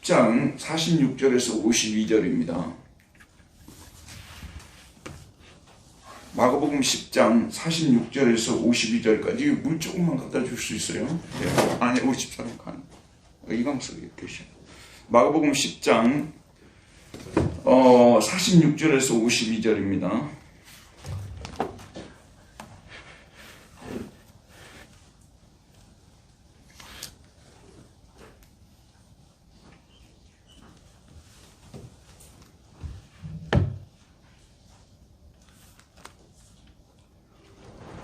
10장 46절에서 52절입니다. 마가복음 10장 46절에서 52절까지 물 조금만 갖다 줄 수 있어요? 네. 아니, 우리 집사람 간. 이광석이 계셔. 마가복음 10장 46절에서 52절입니다.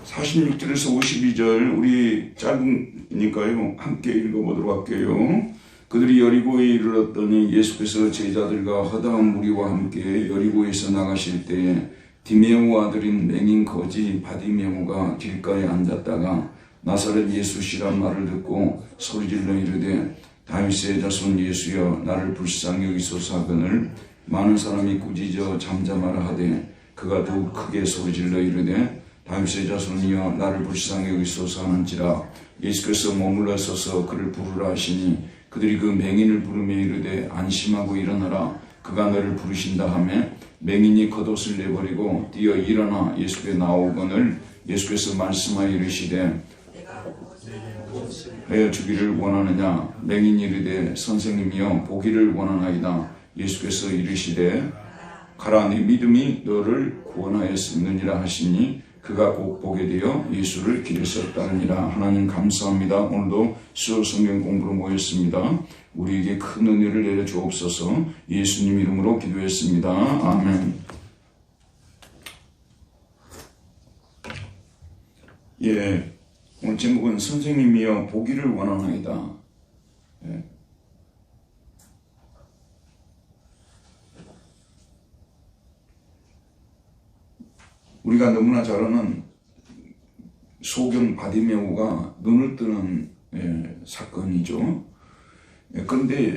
(46절에서 52절) 우리 짧으니까요 함께 읽어보도록 할게요. 그들이 여리고에 이르렀더니 예수께서 제자들과 허다한 무리와 함께 여리고에서 나가실 때에 디메오 아들인 맹인 거지 바디메오가 길가에 앉았다가 나사렛 예수시란 말을 듣고 소리질러 이르되 다윗의 자손 예수여 나를 불쌍히 여기소서 하거늘 많은 사람이 꾸짖어 잠잠하라 하되 그가 더욱 크게 소리질러 이르되 다윗의 자손이여 나를 불쌍히 여기소서 하는지라. 예수께서 머물러 서서 그를 부르라 하시니 그들이 그 맹인을 부르며 이르되 안심하고 일어나라 그가 너를 부르신다 하며 맹인이 겉옷을 내버리고 뛰어 일어나 예수께 나오거늘 예수께서 말씀하여 이르시되 하여 주기를 원하느냐. 맹인이 이르되 선생님이여 보기를 원하나이다. 예수께서 이르시되 가라 네 믿음이 너를 구원하였느니라 하시니 그가 곧 보게 되어 예수를 길에서 따르니라. 하나님 감사합니다. 오늘도 수요 성경 공부로 모였습니다. 우리에게 큰 은혜를 내려 주옵소서. 예수님 이름으로 기도했습니다. 아멘. 예, 오늘 제목은 선생님이여 보기를 원하나이다. 예. 우리가 너무나 잘 아는 소경 바디메오가 눈을 뜨는 사건이죠. 그런데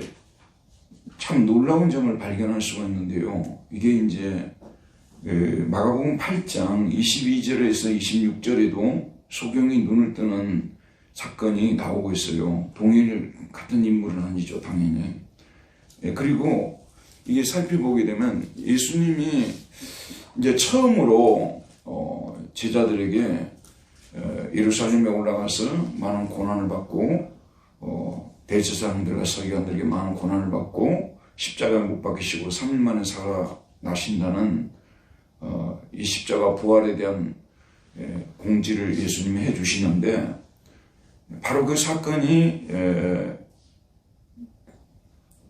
참 놀라운 점을 발견할 수가 있는데요. 이게 이제 마가복음 8장 22절에서 26절에도 소경이 눈을 뜨는 사건이 나오고 있어요. 동일 같은 인물은 아니죠, 당연히. 그리고 이게 살펴보게 되면 예수님이 이제 처음으로 제자들에게 예루살렘에 올라가서 많은 고난을 받고 대제사장들과 서기관들에게 많은 고난을 받고 십자가에 못 박히시고 3일 만에 살아나신다는 이 십자가 부활에 대한 공지를 예수님이 해주시는데 바로 그 사건이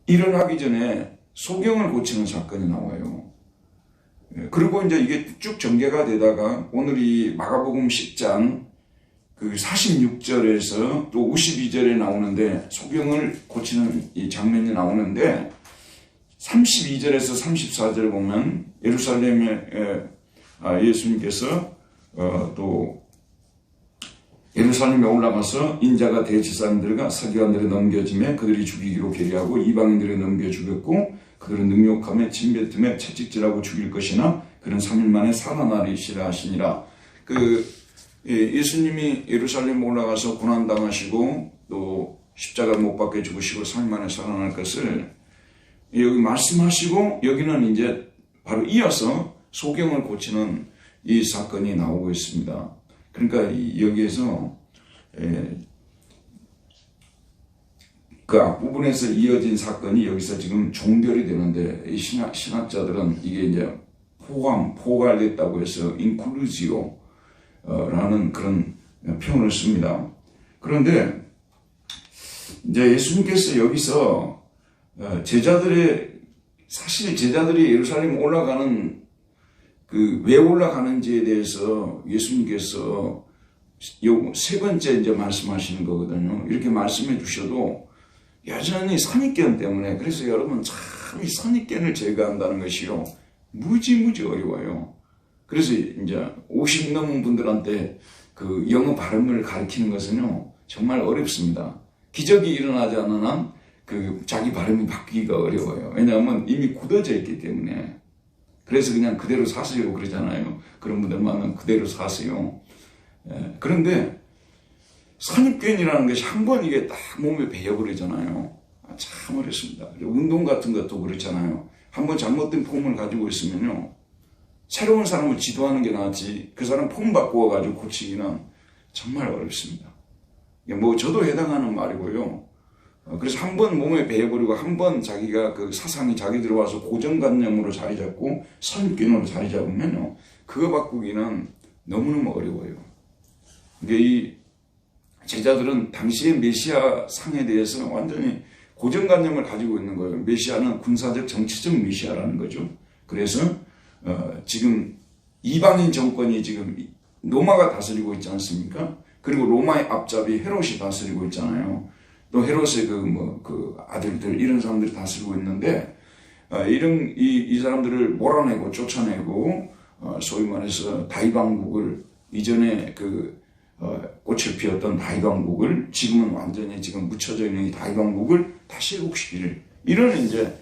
일어나기 전에 소경을 고치는 사건이 나와요. 그리고 이제 이게 쭉 전개가 되다가 오늘 이 마가복음 10장 그 46절에서 또 52절에 나오는데 소경을 고치는 이 장면이 나오는데 32절에서 34절을 보면 예루살렘에 예수님께서 또 예루살렘에 올라가서 인자가 대제사장들과 서기관들에 넘겨지매 그들이 죽이기로 계략하고 이방인들에 넘겨 죽였고 그들은 능욕함에 침뱉음에 채찍질하고 죽일 것이나 그는 3일 만에 살아나리시라 하시니라. 예수님이 예루살렘 올라가서 고난당하시고 또 십자가 못 박혀 죽으시고 3일 만에 살아날 것을 여기 말씀하시고 여기는 이제 바로 이어서 소경을 고치는 이 사건이 나오고 있습니다. 그러니까 여기에서 그 앞부분에서 이어진 사건이 여기서 지금 종결이 되는데 이 신학자들은 이게 이제 포괄됐다고 해서 인클루지오 라는 그런 표현을 씁니다. 그런데 이제 예수님께서 여기서 사실 제자들이 예루살렘 올라가는 왜 올라가는지에 대해서 예수님께서 세 번째 이제 말씀하시는 거거든요. 이렇게 말씀해 주셔도 여전히 선입견 때문에, 그래서 여러분 참 이 선입견을 제거한다는 것이요 무지무지 어려워요. 그래서 이제 50 넘은 분들한테 그 영어 발음을 가르치는 것은요 정말 어렵습니다. 기적이 일어나지 않는 한 그 자기 발음이 바뀌기가 어려워요. 왜냐하면 이미 굳어져 있기 때문에. 그래서 그냥 그대로 사세요 그러잖아요. 그런 분들 만나면 그대로 사세요. 그런데 선입견이라는 것이 한 번 이게 딱 몸에 배어버리잖아요. 참 어렵습니다. 운동 같은 것도 그렇잖아요. 한번 잘못된 폼을 가지고 있으면요, 새로운 사람을 지도하는 게 낫지 그 사람 폼 바꾸어가지고 고치기는 정말 어렵습니다. 뭐 저도 해당하는 말이고요. 그래서 한번 몸에 배워버리고 한번 자기가 그 사상이 자기 들어와서 고정관념으로 자리 잡고 선입견으로 자리 잡으면요, 그거 바꾸기는 너무너무 어려워요. 그러니까 이 제자들은 당시의 메시아 상에 대해서 완전히 고정관념을 가지고 있는 거예요. 메시아는 군사적 정치적 메시아라는 거죠. 그래서 지금 이방인 정권이 지금 로마가 다스리고 있지 않습니까? 그리고 로마의 앞잡이 헤롯이 다스리고 있잖아요. 또 헤롯의 그 아들들 이런 사람들이 다스리고 있는데 이 사람들을 몰아내고 쫓아내고 소위 말해서 다이방국을 이전에 꽃을 피웠던 다이방국을 지금은 완전히 지금 묻혀져 있는 이 다이방국을 다시 회복시키는 이런 이제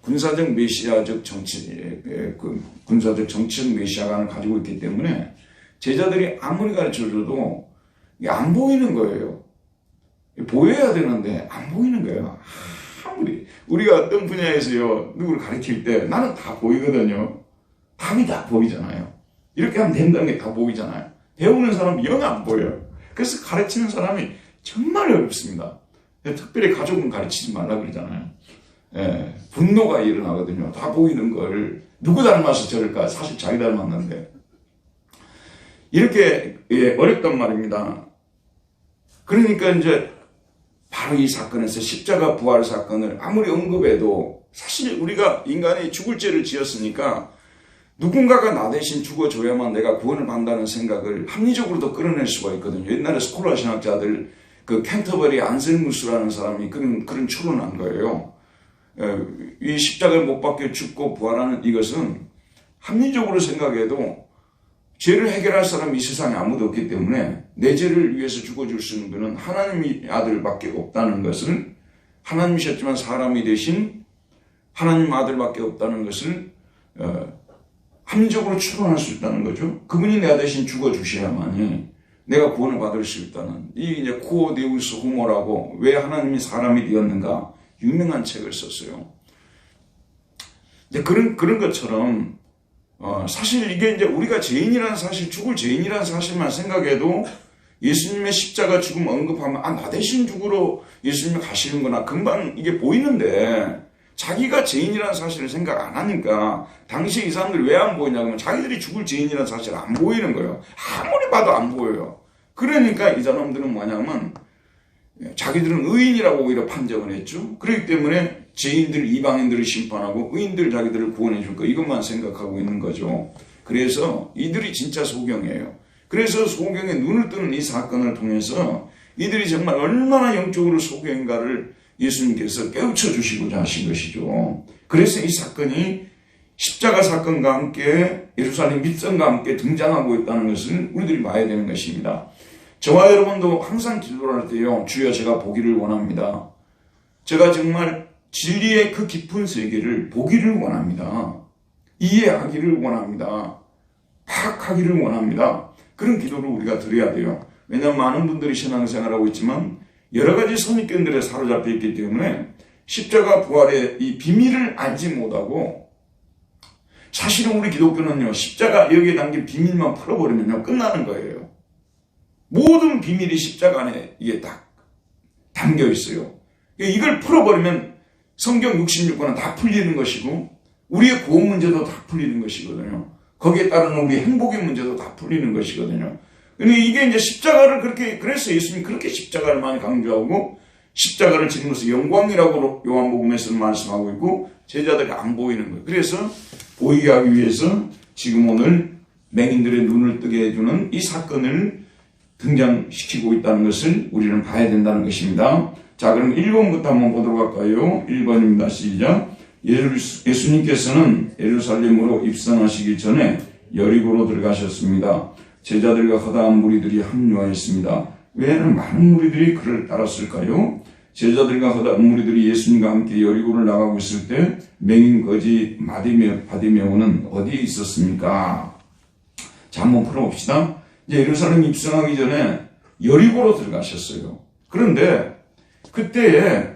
군사적 메시아적 군사적 정치적 메시아관을 가지고 있기 때문에 제자들이 아무리 가르쳐줘도 안 보이는 거예요. 보여야 되는데 안 보이는 거예요. 아무리 우리가 어떤 분야에서요 누구를 가르칠 때 나는 다 보이거든요. 답이 다 보이잖아요. 이렇게 하면 된다는 게 다 보이잖아요. 배우는 사람이 영 안 보여요. 그래서 가르치는 사람이 정말 어렵습니다. 특별히 가족은 가르치지 말라 그러잖아요. 분노가 일어나거든요. 다 보이는 걸 누구 닮아서 저럴까? 사실 자기 닮았는데 이렇게 어렵단 말입니다. 그러니까 이제 바로 이 사건에서 십자가 부활 사건을 아무리 언급해도 사실 우리가 인간이 죽을 죄를 지었으니까 누군가가 나 대신 죽어줘야만 내가 구원을 받는다는 생각을 합리적으로도 끌어낼 수가 있거든요. 옛날에 스콜라 신학자들 캔터버리 안셀무스라는 사람이 그런 추론한 거예요. 이 십자가에 못 박혀 죽고 부활하는 이것은 합리적으로 생각해도 죄를 해결할 사람이 이 세상에 아무도 없기 때문에 내 죄를 위해서 죽어줄 수 있는 분은 하나님의 아들밖에 없다는 것을, 하나님이셨지만 사람이 되신 하나님 아들밖에 없다는 것을 합리적으로 추론할 수 있다는 거죠. 그분이 내 대신 죽어주셔야만이 내가 구원을 받을 수 있다는, 이 이제 쿠오 데우스 호모라고 왜 하나님이 사람이 되었는가 유명한 책을 썼어요. 이제 그런 것처럼 사실 이게 이제 우리가 죄인이라는 사실, 죽을 죄인이라는 사실만 생각해도 예수님의 십자가 죽음 언급하면 나 대신 죽으러 예수님이 가시는구나 금방 이게 보이는데 자기가 죄인이라는 사실을 생각 안 하니까 당시 이 사람들이 왜 안 보이냐면 자기들이 죽을 죄인이라는 사실을 안 보이는 거예요. 아무리 봐도 안 보여요. 그러니까 이 사람들은 뭐냐면 자기들은 의인이라고 오히려 판정을 했죠. 그렇기 때문에 죄인들, 이방인들을 심판하고 의인들 자기들을 구원해 줄 거 이것만 생각하고 있는 거죠. 그래서 이들이 진짜 소경이에요. 그래서 소경에 눈을 뜨는 이 사건을 통해서 이들이 정말 얼마나 영적으로 소경인가를 예수님께서 깨우쳐 주시고자 하신 것이죠. 그래서 이 사건이 십자가 사건과 함께 예루살렘 밑선과 함께 등장하고 있다는 것을 우리들이 봐야 되는 것입니다. 저와 여러분도 항상 기도를 할 때요, 주여 제가 보기를 원합니다. 제가 정말 진리의 그 깊은 세계를 보기를 원합니다. 이해하기를 원합니다. 파악하기를 원합니다. 그런 기도를 우리가 드려야 돼요. 왜냐하면 많은 분들이 신앙생활하고 있지만 여러 가지 선입견들에 사로잡혀 있기 때문에 십자가 부활의 이 비밀을 알지 못하고, 사실은 우리 기독교는요, 십자가 여기에 담긴 비밀만 풀어버리면요 끝나는 거예요. 모든 비밀이 십자가 안에 이게 딱 담겨 있어요. 이걸 풀어버리면 성경 66권은 다 풀리는 것이고 우리의 구원 문제도 다 풀리는 것이거든요. 거기에 따르는 우리 행복의 문제도 다 풀리는 것이거든요. 근데 이게 이제 십자가를 그래서 예수님이 그렇게 십자가를 많이 강조하고 십자가를 지금으로서 영광이라고 요한복음에서는 말씀하고 있고 제자들이 안 보이는 거예요. 그래서 보이게 하기 위해서 지금 오늘 맹인들의 눈을 뜨게 해주는 이 사건을 등장시키고 있다는 것을 우리는 봐야 된다는 것입니다. 자, 그럼 1번부터 한번 보도록 할까요? 1번입니다. 시작. 예수님께서는 예루살렘으로 입성하시기 전에 여리고로 들어가셨습니다. 제자들과 허다한 무리들이 합류하였습니다. 왜 많은 무리들이 그를 따랐을까요? 제자들과 허다한 무리들이 예수님과 함께 여리고를 나가고 있을 때 맹인 거지 바디메오는 어디에 있었습니까? 자, 한번 풀어봅시다. 이제 예루살렘 입성하기 전에 여리고로 들어가셨어요. 그런데 그때에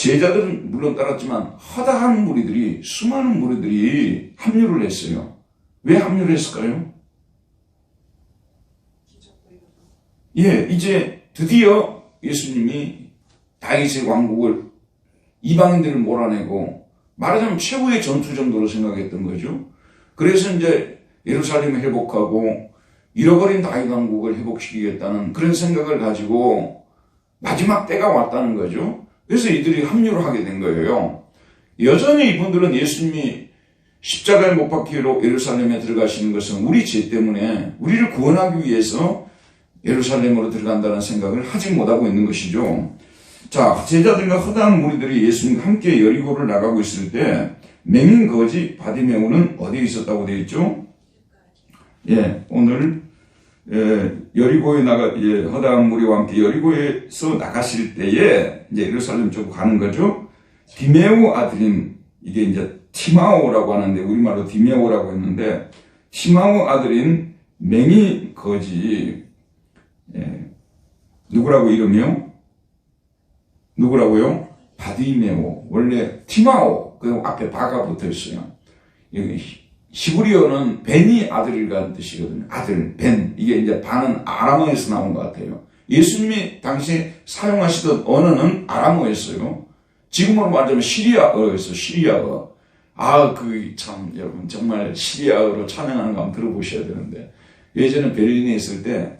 제자들은 물론 따랐지만 허다한 무리들이, 수많은 무리들이 합류를 했어요. 왜 합류를 했을까요? 예, 이제 드디어 예수님이 다윗의 왕국을, 이방인들을 몰아내고 말하자면 최고의 전투 정도로 생각했던 거죠. 그래서 이제 예루살렘을 회복하고 잃어버린 다윗 왕국을 회복시키겠다는 그런 생각을 가지고 마지막 때가 왔다는 거죠. 그래서 이들이 합류를 하게 된 거예요. 여전히 이분들은 예수님이 십자가에 못 박히로 예루살렘에 들어가시는 것은 우리 죄 때문에 우리를 구원하기 위해서 예루살렘으로 들어간다는 생각을 하지 못하고 있는 것이죠. 자, 제자들과 허다한 무리들이 예수님과 함께 여리고를 나가고 있을 때 맹인 거지 바디메오는 어디에 있었다고 되어 있죠? 예, 오늘 여리고에 허다한 무리와 함께 여리고에서 나가실 때에 이제 예루살렘 쪽으로 가는 거죠. 디메오 아들인, 이게 이제 티마오라고 하는데 우리말로 디메오라고 했는데, 티마오 아들인 맹인 거지, 누구라고 이름이요? 누구라고요? 바디메오. 원래 티마오, 그 앞에 바가 붙어 있어요. 여기 히브리어는 벤이 아들이라는 뜻이거든요. 아들, 벤. 이게 이제 바는 아람어에서 나온 것 같아요. 예수님이 당시에 사용하시던 언어는 아람어였어요. 지금으로 말하자면 시리아어였어요. 시리아어. 여러분, 정말 시리아어로 찬양하는 거 한번 들어보셔야 되는데, 예전에 베를린에 있을 때,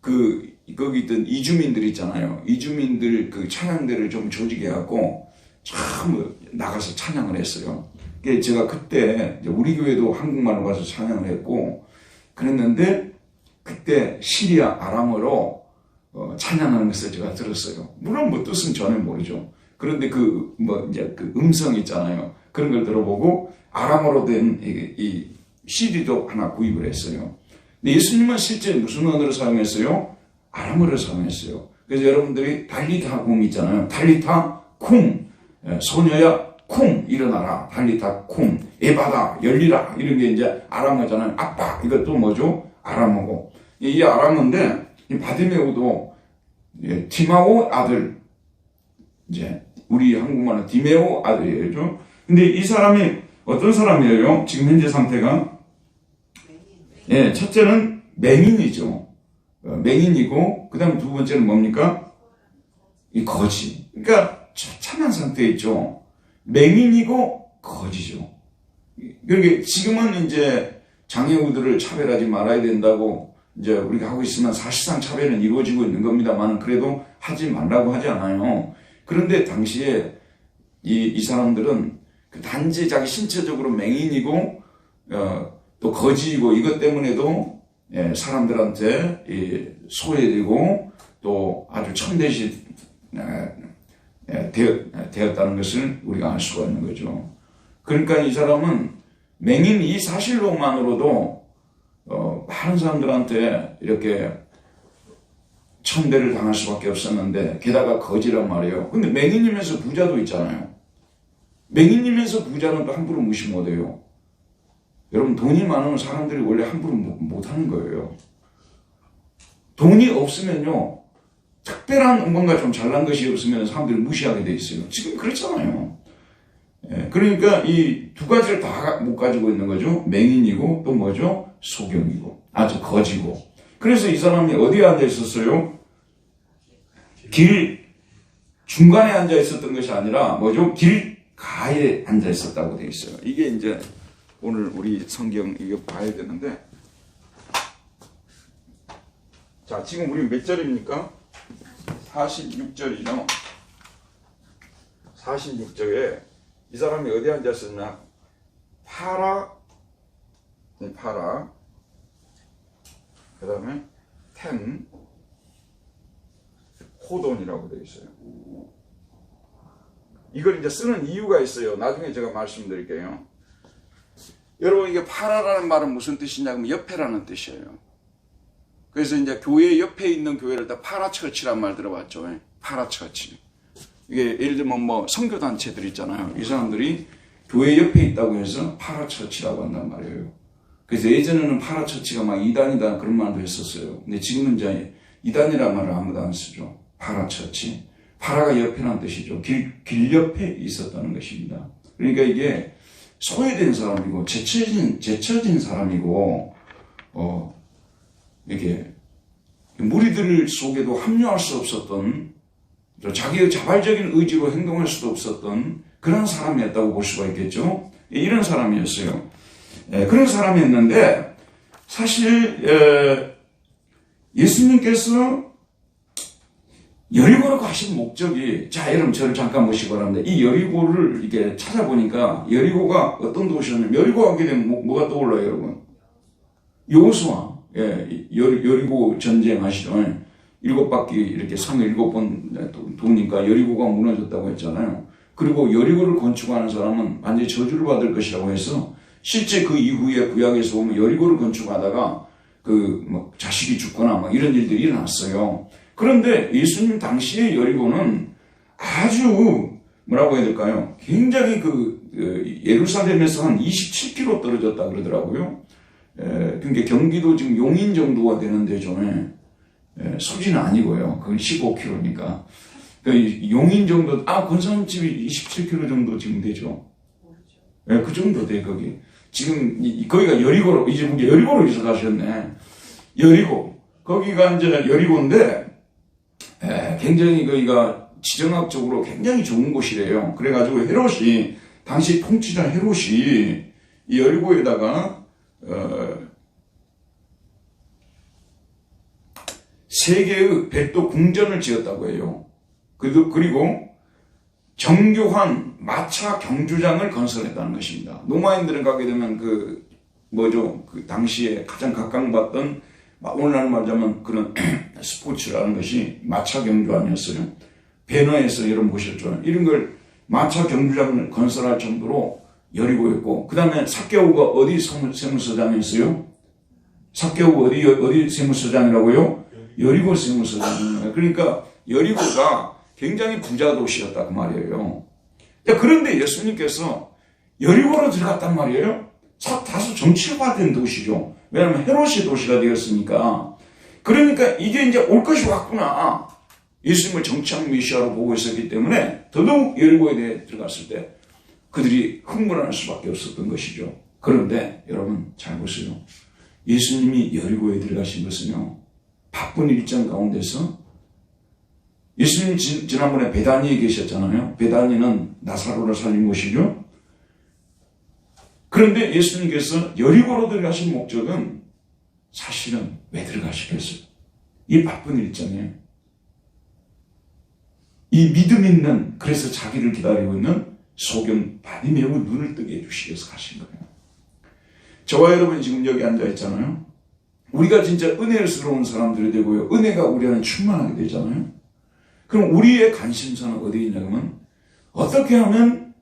거기 있던 이주민들 있잖아요. 이주민들 그 찬양대를 좀 조직해 갖고 참 나가서 찬양을 했어요. 제가 그때 우리 교회도 한국말로 가서 찬양을 했고 그랬는데, 그때 시리아 아람어로 찬양하는 것을 제가 들었어요. 물론 뭐 뜻은 전혀 모르죠. 그런데 그 음성 있잖아요. 그런 걸 들어보고 아람어로 된 이 CD도 하나 구입을 했어요. 근데 예수님은 실제 무슨 언어를 사용했어요? 아람어를 사용했어요. 그래서 여러분들이 달리타 쿵 있잖아요. 달리타 쿵, 소녀야 쿵, 일어나라. 달리타 쿵, 에바다, 열리라. 이런 게 이제 아람어잖아요. 아빠, 이것도 뭐죠? 아람어고. 이 아람어인데, 이 바디메오도 티마오 아들, 이제 우리 한국말은 디메오 아들이에요. 근데 이 사람이 어떤 사람이에요? 지금 현재 상태가? 예, 첫째는 맹인이죠. 맹인이고, 그 다음 두 번째는 뭡니까? 이 거지. 그러니까 처참한 상태에 있죠. 맹인이고 거지죠. 그러니까 지금은 이제 장애우들을 차별하지 말아야 된다고 이제 우리가 하고 있으면 사실상 차별은 이루어지고 있는 겁니다만, 그래도 하지 말라고 하지 않아요. 그런데 당시에 이 사람들은 단지 자기 신체적으로 맹인이고 또 거지이고 이것 때문에도 사람들한테 소외되고 또 아주 천대시 되었다는 것을 우리가 알 수가 있는 거죠. 그러니까 이 사람은 맹인 이 사실로만으로도 많은 사람들한테 이렇게 천대를 당할 수밖에 없었는데, 게다가 거지란 말이에요. 근데 맹인이면서 부자도 있잖아요. 맹인이면서 부자는 또 함부로 무시 못해요. 여러분, 돈이 많으면 사람들이 원래 함부로 못하는 거예요. 돈이 없으면요, 특별한 뭔가 좀 잘난 것이 없으면 사람들이 무시하게 돼 있어요. 지금 그렇잖아요. 그러니까 이 두 가지를 다 못 가지고 있는 거죠. 맹인이고 또 뭐죠? 소경이고 아주 거지고. 그래서 이 사람이 어디에 앉아 있었어요? 길 중간에 앉아 있었던 것이 아니라 뭐죠? 길가에 앉아 있었다고 되어 있어요. 이게 이제 오늘 우리 성경 이거 봐야 되는데, 자, 지금 우리 몇 절입니까? 46절이죠. 46절에 이 사람이 어디 앉았었냐? 파라, 그 다음에 템, 호돈이라고 되어 있어요. 이걸 이제 쓰는 이유가 있어요. 나중에 제가 말씀드릴게요. 여러분, 이게 파라라는 말은 무슨 뜻이냐면 옆에라는 뜻이에요. 그래서 이제 교회 옆에 있는 교회를 다 파라처치란 말 들어봤죠. 파라처치. 이게 예를 들면 뭐 선교단체들 있잖아요. 이 사람들이 교회 옆에 있다고 해서 파라처치라고 한단 말이에요. 그래서 예전에는 파라처치가 막 이단이다 그런 말도 했었어요. 근데 지금은 이제 이단이라는 말을 아무도 안 쓰죠. 파라처치. 파라가 옆에란 뜻이죠. 길 옆에 있었다는 것입니다. 그러니까 이게 소외된 사람이고 제쳐진 사람이고 이게 무리들 속에도 합류할 수 없었던, 자기의 자발적인 의지로 행동할 수도 없었던 그런 사람이었다고 볼 수가 있겠죠. 이런 사람이었어요. 그런 사람이었는데 사실 예수님께서 여리고로 가신 목적이, 자, 여러분 저를 잠깐 보시기 바랍니다. 이 여리고를 이렇게 찾아보니까 여리고가 어떤 도시였냐면, 여리고 하게 되면 뭐가 떠올라요, 여러분? 여호수아. 여리고 전쟁 아시죠? 7바퀴 이렇게 성을 7번 도니까 여리고가 무너졌다고 했잖아요. 그리고 여리고를 건축하는 사람은 완전히 저주를 받을 것이라고 해서, 실제 그 이후에 구약에서 보면 여리고를 건축하다가 자식이 죽거나 이런 일들이 일어났어요. 그런데 예수님 당시의 여리고는 아주 뭐라고 해야 될까요? 굉장히 예루살렘에서 한 27km 떨어졌다 그러더라고요. 그러니까 경기도 지금 용인 정도가 되는 데죠. 소지는 아니고요. 그건 15km니까. 용인 정도, 권사님집이 27km 정도 지금 되죠. 그 정도 돼, 거기. 지금, 거기가 여리고로, 이제 여리고로 이사 가셨네. 여리고. 거기가 이제 여리고인데, 굉장히 거기가 지정학적으로 굉장히 좋은 곳이래요. 그래가지고 헤롯이, 당시 통치자 헤롯이 이 여리고에다가, 3개의 별도 궁전을 지었다고 해요. 그리고 정교한 마차 경주장을 건설했다는 것입니다. 로마인들은 가게 되면 그 당시에 가장 각광받던, 오늘날 말하자면 그런 스포츠라는 것이 마차 경주 아니었어요. 배너에서 여러분 보셨죠. 이런 걸 마차 경주장을 건설할 정도로 여리고였고, 그 다음에 삭개오가 어디 세무서장이었어요? 삭개오가 어디 세무서장이라고요? 여리고 세무서장입니다. 그러니까 여리고가 굉장히 부자 도시였다 그 말이에요. 그런데 예수님께서 여리고로 들어갔단 말이에요. 다소 정치화된 도시죠. 왜냐하면 헤롯의 도시가 되었으니까. 그러니까 이게 이제 올 것이 왔구나. 예수님을 정치학 메시아로 보고 있었기 때문에 더더욱 여리고에 대해 들어갔을 때 그들이 흥분할 수밖에 없었던 것이죠. 그런데 여러분 잘 보세요. 예수님이 여리고에 들어가신 것은요, 바쁜 일정 가운데서, 예수님 지난번에 베다니에 계셨잖아요. 베다니는 나사로를 살린 곳이죠. 그런데 예수님께서 여리고로 들어가신 목적은 사실은 왜 들어가시겠어요? 이 바쁜 일정에 이 믿음 있는, 그래서 자기를 기다리고 있는 소경 바디메오 눈을 뜨게 해주시기 위해서 가신 거예요. 저와 여러분 지금 여기 앉아 있잖아요. 우리가 진짜 은혜스러운 사람들이 되고요, 은혜가 우리 안에 충만하게 되잖아요. 그럼 우리의 관심사는 어디에 있냐면, 어떻게 하면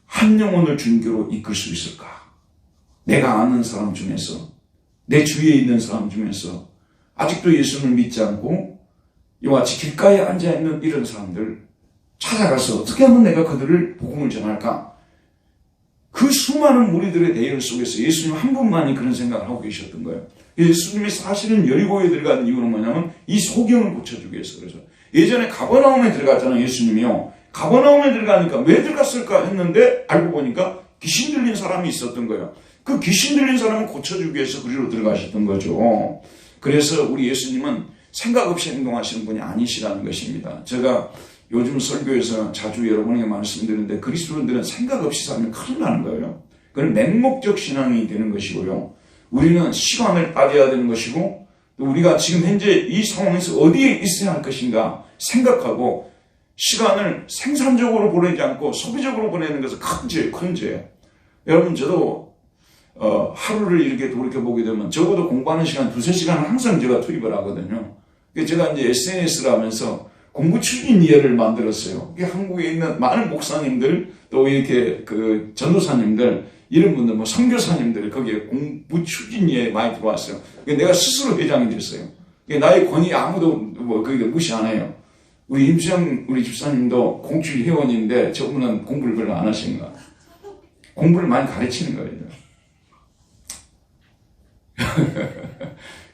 한 영혼을 준교로 이끌 수 있을까? 내가 아는 사람 중에서, 내 주위에 있는 사람 중에서 아직도 예수님을 믿지 않고 이와 같이 길가에 앉아있는 이런 사람들 찾아가서 어떻게 하면 내가 그들을 복음을 전할까? 그 수많은 무리들의 대열 속에서 예수님 한 분만이 그런 생각을 하고 계셨던 거예요. 예수님이 사실은 여리고에 들어간 이유는 뭐냐면 이 소경을 고쳐주기 위해서. 그래서 예전에 가버나움에 들어갔잖아요, 예수님이요. 가버나움에 들어가니까 왜 들어갔을까 했는데 알고 보니까 귀신 들린 사람이 있었던 거예요. 그 귀신 들린 사람을 고쳐주기 위해서 그리로 들어가셨던 거죠. 그래서 우리 예수님은 생각 없이 행동하시는 분이 아니시라는 것입니다. 제가 요즘 설교에서 자주 여러분에게 말씀드리는데, 그리스도인들은 생각 없이 살면 큰일 나는 거예요. 그건 맹목적 신앙이 되는 것이고요. 우리는 시간을 따져야 되는 것이고, 또 우리가 지금 현재 이 상황에서 어디에 있어야 할 것인가 생각하고, 시간을 생산적으로 보내지 않고 소비적으로 보내는 것은 큰 죄예요, 큰 죄. 여러분, 저도 하루를 이렇게 돌이켜보게 되면 적어도 공부하는 시간 2-3시간은 항상 제가 투입을 하거든요. 제가 이제 SNS를 하면서 공부 추진위를 만들었어요. 한국에 있는 많은 목사님들, 또 이렇게 전도사님들, 이런 분들, 선교사님들, 거기에 공부 추진위에 많이 들어왔어요. 내가 스스로 회장이 됐어요. 나의 권위 아무도 거기다 무시 안 해요. 우리 임수영 우리 집사님도 공추 회원인데 저분은 공부를 별로 안 하시는 거야. 공부를 많이 가르치는 거예요.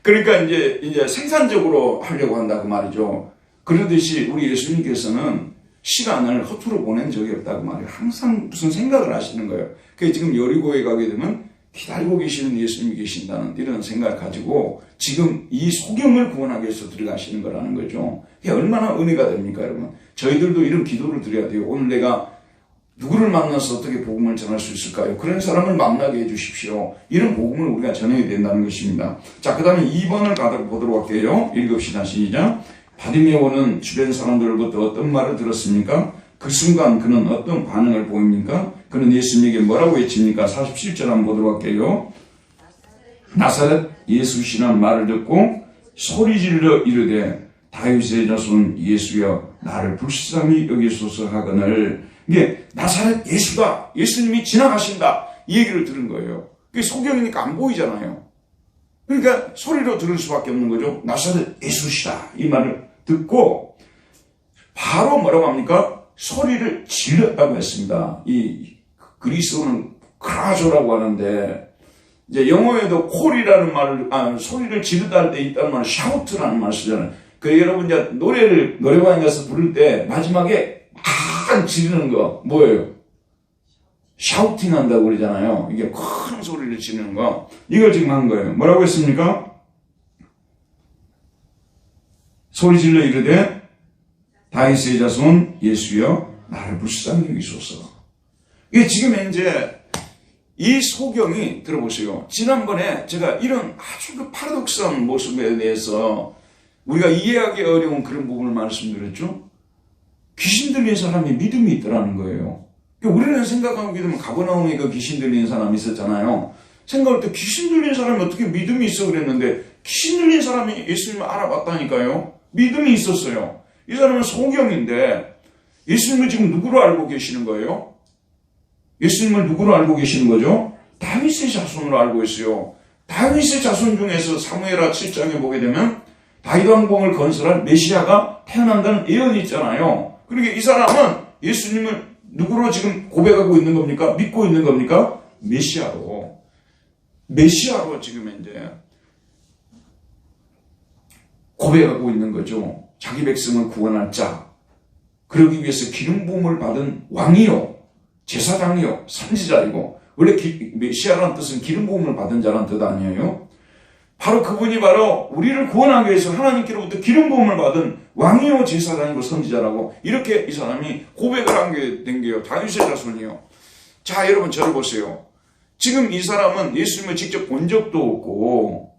그러니까 이제 생산적으로 하려고 한다고 말이죠. 그러듯이 우리 예수님께서는 시간을 허투루 보낸 적이 없다고 말해요. 항상 무슨 생각을 하시는 거예요. 그래서 지금 여리고에 가게 되면 기다리고 계시는 예수님이 계신다는 이런 생각을 가지고 지금 이 소경을 구원하기 위해서 들어가시는 거라는 거죠. 그게 얼마나 은혜가 됩니까, 여러분? 저희들도 이런 기도를 드려야 돼요. 오늘 내가 누구를 만나서 어떻게 복음을 전할 수 있을까요? 그런 사람을 만나게 해주십시오. 이런 복음을 우리가 전해야 된다는 것입니다. 자, 그 다음에 2번을 보도록 할게요. 읽읍시다. 시작. 바디메오는 주변 사람들로부터 어떤 말을 들었습니까? 그 순간 그는 어떤 반응을 보입니까? 그는 예수님에게 뭐라고 외칩니까? 47절 한번 보도록 할게요. 나사렛 예수시라는 말을 듣고 소리질러 이르되 다윗의 자손 예수여 나를 불쌍히 여기소서 하거늘. 이게 나사렛 예수다. 예수님이 지나가신다. 이 얘기를 들은 거예요. 그게 소경이니까 안 보이잖아요. 그러니까 소리로 들을 수밖에 없는 거죠. 나사렛 예수시다. 이 말을 듣고 바로 뭐라고 합니까? 소리를 질렀다고 했습니다. 이 그리스어는 크라조라고 하는데 이제 영어에도 콜이라는 말을 소리를 지르다 할 때 있다는 말을 샤우트라는 말을 쓰잖아요. 그 여러분 이제 노래를 노래방에 가서 부를 때 마지막에 막 지르는 거 뭐예요? 샤우팅 한다고 그러잖아요. 이게 큰 소리를 지르는 거. 이걸 지금 한 거예요. 뭐라고 했습니까? 소리 질러 이르되 다윗의 자손 예수여 나를 불쌍히 여기소서. 이게 지금 이제 이 소경이 들어보세요. 지난번에 제가 이런 아주 그 파라독스한 모습에 대해서 우리가 이해하기 어려운 그런 부분을 말씀드렸죠. 귀신 들린 사람이 믿음이 있더라는 거예요. 우리는 생각하게 되면 가버나움에 그 귀신 들린 사람이 있었잖아요. 생각할 때 귀신 들린 사람이 어떻게 믿음이 있어 그랬는데 귀신 들린 사람이 예수님을 알아봤다니까요. 믿음이 있었어요. 이 사람은 소경인데 예수님을 지금 누구로 알고 계시는 거예요? 예수님을 누구로 알고 계시는 거죠? 다윗의 자손으로 알고 있어요. 다윗의 자손 중에서 사무엘하 7장에 보게 되면 다윗 왕궁을 건설할 메시아가 태어난다는 예언이 있잖아요. 그러니까 이 사람은 예수님을 누구로 지금 고백하고 있는 겁니까? 믿고 있는 겁니까? 메시아로 지금 이제 고백하고 있는 거죠. 자기 백성을 구원할 자, 그러기 위해서 기름 부음을 받은 왕이요, 제사장이요, 선지자이고, 원래 메시아라는 뜻은 기름 부음을 받은 자라는 뜻 아니에요? 바로 그분이 바로 우리를 구원하기 위해서 하나님께로부터 기름 부음을 받은 왕이요, 제사장이고, 선지자라고 이렇게 이 사람이 고백을 한 게 된 게요. 다윗의 자손이요. 자, 여러분 저를 보세요. 지금 이 사람은 예수님을 직접 본 적도 없고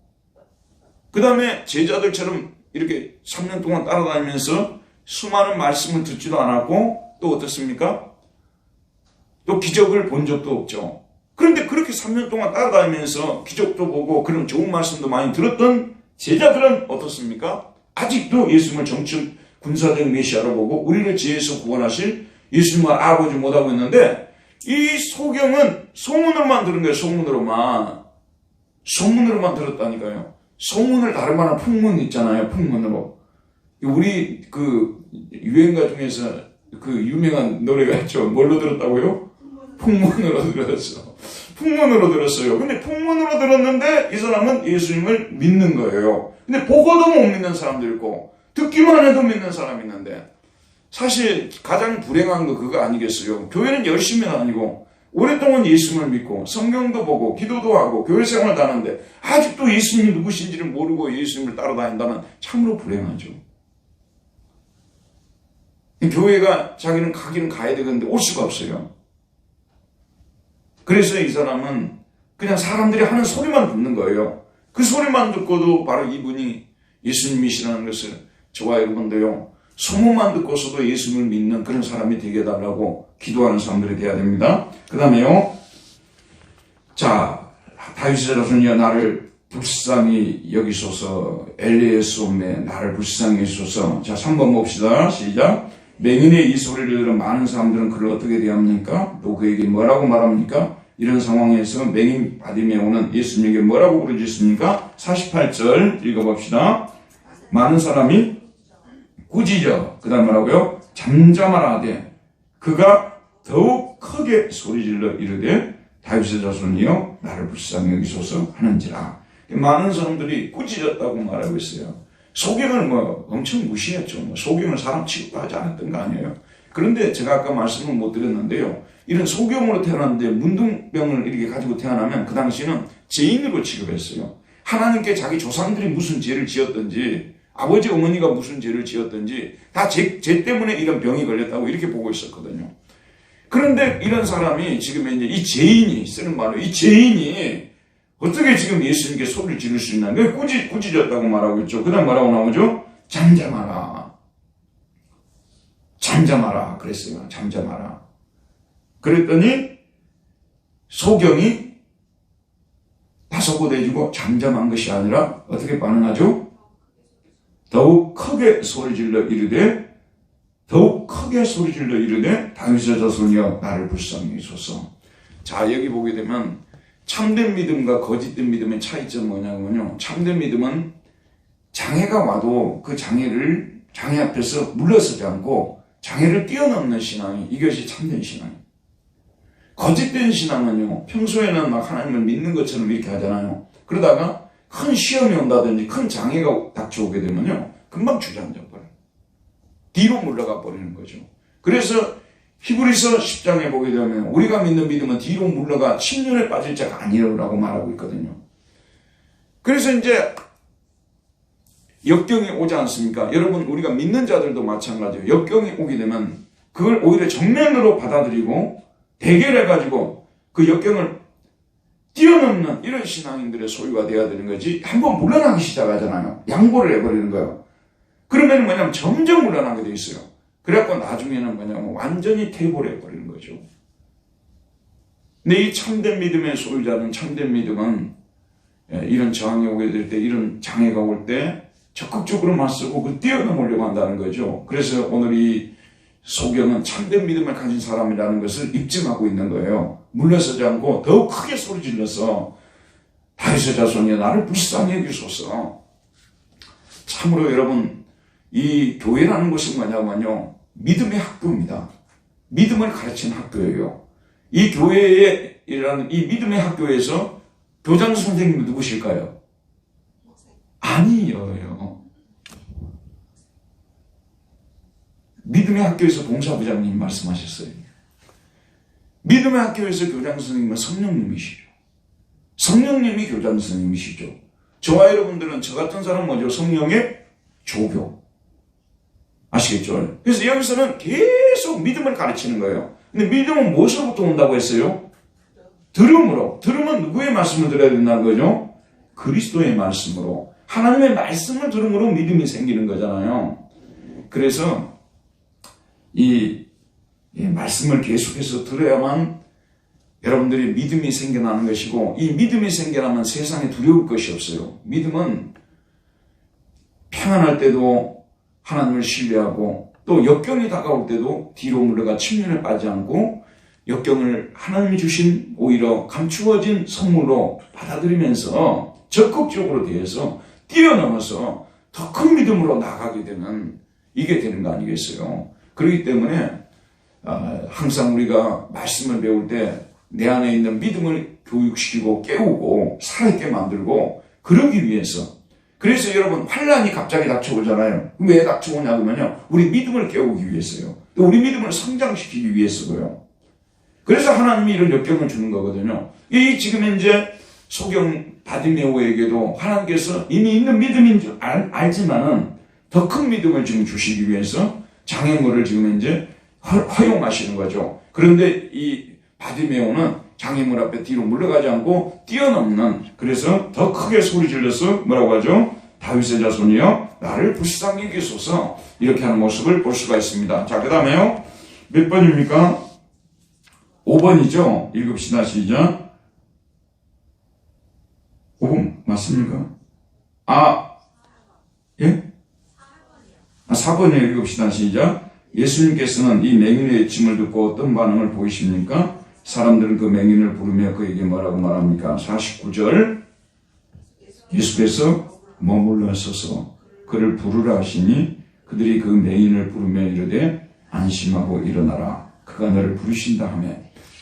그 다음에 제자들처럼 이렇게 3년 동안 따라다니면서 수많은 말씀을 듣지도 않았고 또 어떻습니까? 또 기적을 본 적도 없죠. 그런데 그렇게 3년 동안 따라다니면서 기적도 보고 그런 좋은 말씀도 많이 들었던 제자들은 어떻습니까? 아직도 예수님을 정치 군사적 메시아로 보고 우리를 지혜에서 구원하실 예수님을 알아보지 못하고 있는데 이 소경은 소문으로만 들은 거예요. 소문으로만 들었다니까요. 소문을 다른 말은 풍문 있잖아요. 풍문으로. 우리 그 유행가 중에서 그 유명한 노래가 있죠. 뭘로 들었다고요? 풍문으로 들었어. 풍문으로 들었어요. 근데 풍문으로 들었는데 이 사람은 예수님을 믿는 거예요. 근데 보고도 못 믿는 사람도 있고 듣기만 해도 믿는 사람이 있는데 사실 가장 불행한 거 그거 아니겠어요? 교회는 열심히 다니고 오랫동안 예수님을 믿고 성경도 보고 기도도 하고 교회 생활도 하는데 아직도 예수님이 누구신지를 모르고 예수님을 따라다닌다면 참으로 불행하죠. 교회가 자기는 가기는 가야 되는데 올 수가 없어요. 그래서 이 사람은 그냥 사람들이 하는 소리만 듣는 거예요. 그 소리만 듣고도 바로 이분이 예수님이시라는 것을 저와 여러분도요. 소문만 듣고서도 예수님을 믿는 그런 사람이 되게 해달라고 기도하는 사람들이 돼야 됩니다. 그 다음에요. 자, 다윗의 자손이여 나를 불쌍히 여기소서. 엘리의 소음에 나를 불쌍히 여기소서. 자, 3번 봅시다. 시작. 맹인의 이 소리를 들은 많은 사람들은 그를 어떻게 대합니까? 또 그에게 뭐라고 말합니까? 이런 상황에서 맹인 바디메오는 예수님에게 뭐라고 부르짖습니까? 48절 읽어봅시다. 많은 사람이 꾸짖어. 그 다음 뭐라고요? 잠잠하라 하되 그가 더욱 크게 소리질러 이르되 다윗의 자손이여 나를 불쌍히 여기소서 하는지라. 많은 사람들이 꾸짖었다고 말하고 있어요. 소경을 뭐 엄청 무시했죠. 뭐 소경을 사람 취급하지 않았던 거 아니에요. 그런데 제가 아까 말씀을 못 드렸는데요. 이런 소경으로 태어났는데 문둥병을 이렇게 가지고 태어나면 그 당시는 죄인으로 취급했어요. 하나님께 자기 조상들이 무슨 죄를 지었든지 아버지 어머니가 무슨 죄를 지었든지 다 죄 때문에 이런 병이 걸렸다고 이렇게 보고 있었거든요. 그런데 이런 사람이 지금 이제 이 죄인이 쓰는 말로 이 죄인이 어떻게 지금 예수님께 소리를 지를 수 있나? 왜 꾸짖었다고 말하고 있죠. 그 다음 뭐라고 나오죠? 잠잠하라. 잠잠하라. 그랬어요. 잠잠하라. 그랬더니 소경이 다소곳해지고 잠잠한 것이 아니라 어떻게 반응하죠? 더욱 크게 소리질러 이르되 다윗의 자손이여 나를 불쌍히 여기소서. 자, 여기 보게 되면 참된 믿음과 거짓된 믿음의 차이점은 뭐냐면요. 참된 믿음은 장애가 와도 그 장애 앞에서 물러서지 않고 장애를 뛰어넘는 신앙이, 이것이 참된 신앙이에요. 거짓된 신앙은요, 평소에는 막 하나님을 믿는 것처럼 이렇게 하잖아요. 그러다가 큰 시험이 온다든지 큰 장애가 닥쳐오게 되면요, 금방 주저앉아 버려요. 뒤로 물러가 버리는 거죠. 그래서 히브리서 10장에 보게 되면 우리가 믿는 믿음은 뒤로 물러가 침륜에 빠질 자가 아니라고 말하고 있거든요. 그래서 이제 역경이 오지 않습니까? 여러분, 우리가 믿는 자들도 마찬가지예요. 역경이 오게 되면 그걸 오히려 정면으로 받아들이고 대결해가지고 그 역경을 뛰어넘는 이런 신앙인들의 소유가 되어야 되는 거지. 한번 물러나기 시작하잖아요. 양보를 해버리는 거예요. 그러면 뭐냐면 점점 물러나게 돼 있어요. 그래갖고 나중에는 뭐냐면 완전히 퇴보해버리는 거죠. 근데 이 참된 믿음의 소유자는, 참된 믿음은 이런 저항이 오게 될 때, 이런 장애가 올 때 적극적으로 맞서고 그 뛰어넘으려고 한다는 거죠. 그래서 오늘 이 소경은 참된 믿음을 가진 사람이라는 것을 입증하고 있는 거예요. 물러서지 않고 더욱 크게 소리 질러서 다윗의 자손이여 나를 불쌍히 여기소서. 참으로 여러분, 이 교회라는 것은 뭐냐면요, 믿음의 학교입니다. 믿음을 가르치는 학교예요. 이 교회라는 이 믿음의 학교에서 교장 선생님은 누구실까요? 아니에요. 믿음의 학교에서 봉사부장님 말씀하셨어요. 믿음의 학교에서 교장 선생님은 성령님이시죠. 성령님이 교장 선생님이시죠. 저와 여러분들은 저 같은 사람 뭐죠? 성령의 조교. 아시겠죠? 그래서 여기서는 계속 믿음을 가르치는 거예요. 근데 믿음은 무엇으로부터 온다고 했어요? 들음으로. 들으면 누구의 말씀을 들어야 된다는 거죠? 그리스도의 말씀으로. 하나님의 말씀을 들음으로 믿음이 생기는 거잖아요. 그래서 이 말씀을 계속해서 들어야만 여러분들이 믿음이 생겨나는 것이고, 이 믿음이 생겨나면 세상에 두려울 것이 없어요. 믿음은 평안할 때도 하나님을 신뢰하고, 또 역경이 다가올 때도 뒤로 물러가 침륜에 빠지지 않고 역경을 하나님이 주신 오히려 감추어진 선물로 받아들이면서 적극적으로 대해서 뛰어넘어서 더 큰 믿음으로 나가게 되면 이게 되는 거 아니겠어요? 그렇기 때문에 항상 우리가 말씀을 배울 때 내 안에 있는 믿음을 교육시키고 깨우고 살아있게 만들고, 그러기 위해서, 그래서 여러분 환란이 갑자기 닥쳐오잖아요. 왜 닥쳐오냐 그러면요, 우리 믿음을 깨우기 위해서요. 또 우리 믿음을 성장시키기 위해서고요. 그래서 하나님이 이런 역경을 주는 거거든요. 이 지금 현재 소경 바디메오에게도 하나님께서 이미 있는 믿음인 줄 알지만은 더 큰 믿음을 지금 주시기 위해서 장애물을 지금 현재 허용하시는 거죠. 그런데 이 바디메오는 장애물 앞에 뒤로 물러가지 않고 뛰어넘는, 그래서 더 크게 소리 질러서 뭐라고 하죠? 다윗의 자손이여 나를 불쌍히 여기소서, 이렇게 하는 모습을 볼 수가 있습니다. 자, 그 다음에요. 몇 번입니까? 5번이죠? 읽읍시다. 시작. 5번 맞습니까? 예? 4번이에요. 읽읍시다. 시작. 예수님께서는 이 맹인의 외침을 듣고 어떤 반응을 보이십니까? 사람들은 그 맹인을 부르며 그에게 뭐라고 말합니까? 49절. 예수께서 머물러 서서 그를 부르라 하시니 그들이 그 맹인을 부르며 이르되 안심하고 일어나라. 그가 너를 부르신다 하며.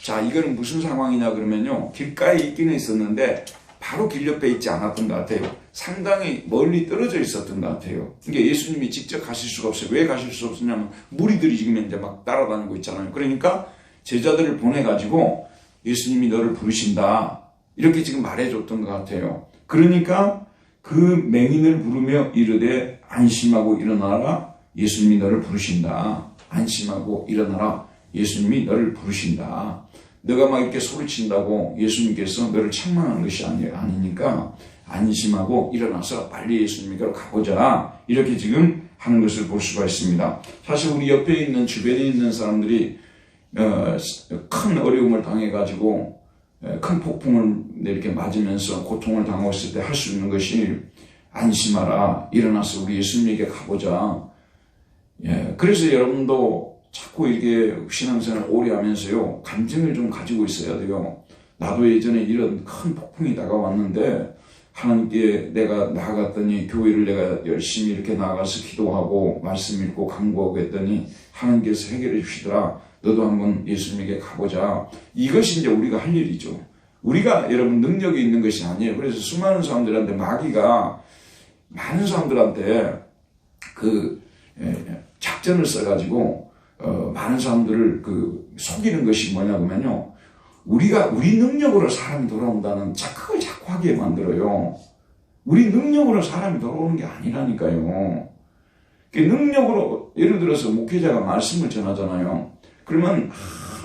자, 이거는 무슨 상황이냐 그러면요, 길가에 있기는 있었는데 바로 길 옆에 있지 않았던 것 같아요. 상당히 멀리 떨어져 있었던 것 같아요. 그러니까 예수님이 직접 가실 수가 없어요. 왜 가실 수 없었냐면 무리들이 지금 이제 막 따라다니고 있잖아요. 그러니까 제자들을 보내가지고 예수님이 너를 부르신다. 이렇게 지금 말해줬던 것 같아요. 그러니까 그 맹인을 부르며 이르되 안심하고 일어나라. 예수님이 너를 부르신다. 안심하고 일어나라. 예수님이 너를 부르신다. 너가 막 이렇게 소리친다고 예수님께서 너를 책망하는 것이 아니니까 안심하고 일어나서 빨리 예수님께로 가보자. 이렇게 지금 하는 것을 볼 수가 있습니다. 사실 우리 옆에 있는 주변에 있는 사람들이 큰 어려움을 당해가지고 큰 폭풍을 이렇게 맞으면서 고통을 당하고 있을 때 할 수 있는 것이 안심하라. 일어나서 우리 예수님에게 가보자. 그래서 여러분도 자꾸 이렇게 신앙생활을 오래 하면서요, 감정을 좀 가지고 있어야 돼요. 나도 예전에 이런 큰 폭풍이 다가왔는데, 하나님께 내가 나아갔더니, 교회를 내가 열심히 이렇게 나가서 기도하고, 말씀 읽고 강구하고 했더니, 하나님께서 해결해 주시더라. 너도 한번 예수님에게 가보자. 이것이 이제 우리가 할 일이죠. 우리가 여러분 능력이 있는 것이 아니에요. 그래서 수많은 사람들한테 마귀가, 많은 사람들한테 작전을 써가지고, 많은 사람들을 속이는 것이 뭐냐면요. 우리 능력으로 사람이 돌아온다는 착각을 자꾸 하게 만들어요. 우리 능력으로 사람이 돌아오는 게 아니라니까요. 능력으로, 예를 들어서 목회자가 말씀을 전하잖아요. 그러면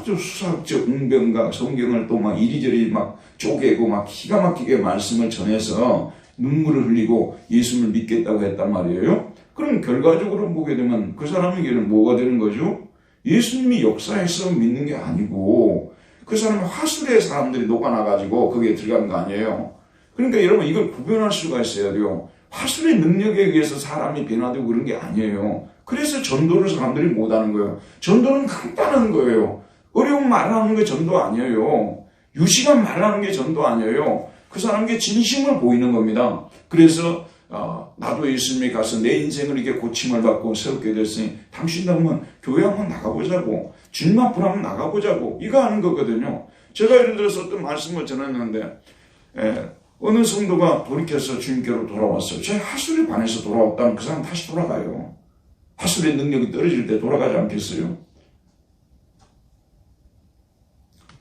아주 수사학적 웅변과 성경을 또 막 이리저리 막 쪼개고 막 기가 막히게 말씀을 전해서 눈물을 흘리고 예수님을 믿겠다고 했단 말이에요. 그럼 결과적으로 보게 되면 그 사람에게는 뭐가 되는 거죠? 예수님이 역사에서 믿는 게 아니고 그 사람은 화술에 사람들이 녹아나가지고 거기에 들어간 거 아니에요. 그러니까 여러분 이걸 구별할 수가 있어야 돼요. 화술의 능력에 의해서 사람이 변화되고 그런 게 아니에요. 그래서 전도를 사람들이 못하는 거예요. 전도는 간단한 거예요. 어려운 말하는 게 전도 아니에요. 유식한 말하는 게 전도 아니에요. 그 사람에게 진심을 보이는 겁니다. 그래서 나도 예수님에 가서 내 인생을 이렇게 고침을 받고 새롭게 됐으니 당신도 한번 교회 한번 나가보자고, 주님 앞으로 한번 나가보자고, 이거 하는 거거든요. 제가 예를 들어서 어떤 말씀을 전했는데 어느 성도가 돌이켜서 주님께로 돌아왔어요. 제 하술에 반해서 돌아왔다면 그 사람 다시 돌아가요. 하술의 능력이 떨어질 때 돌아가지 않겠어요?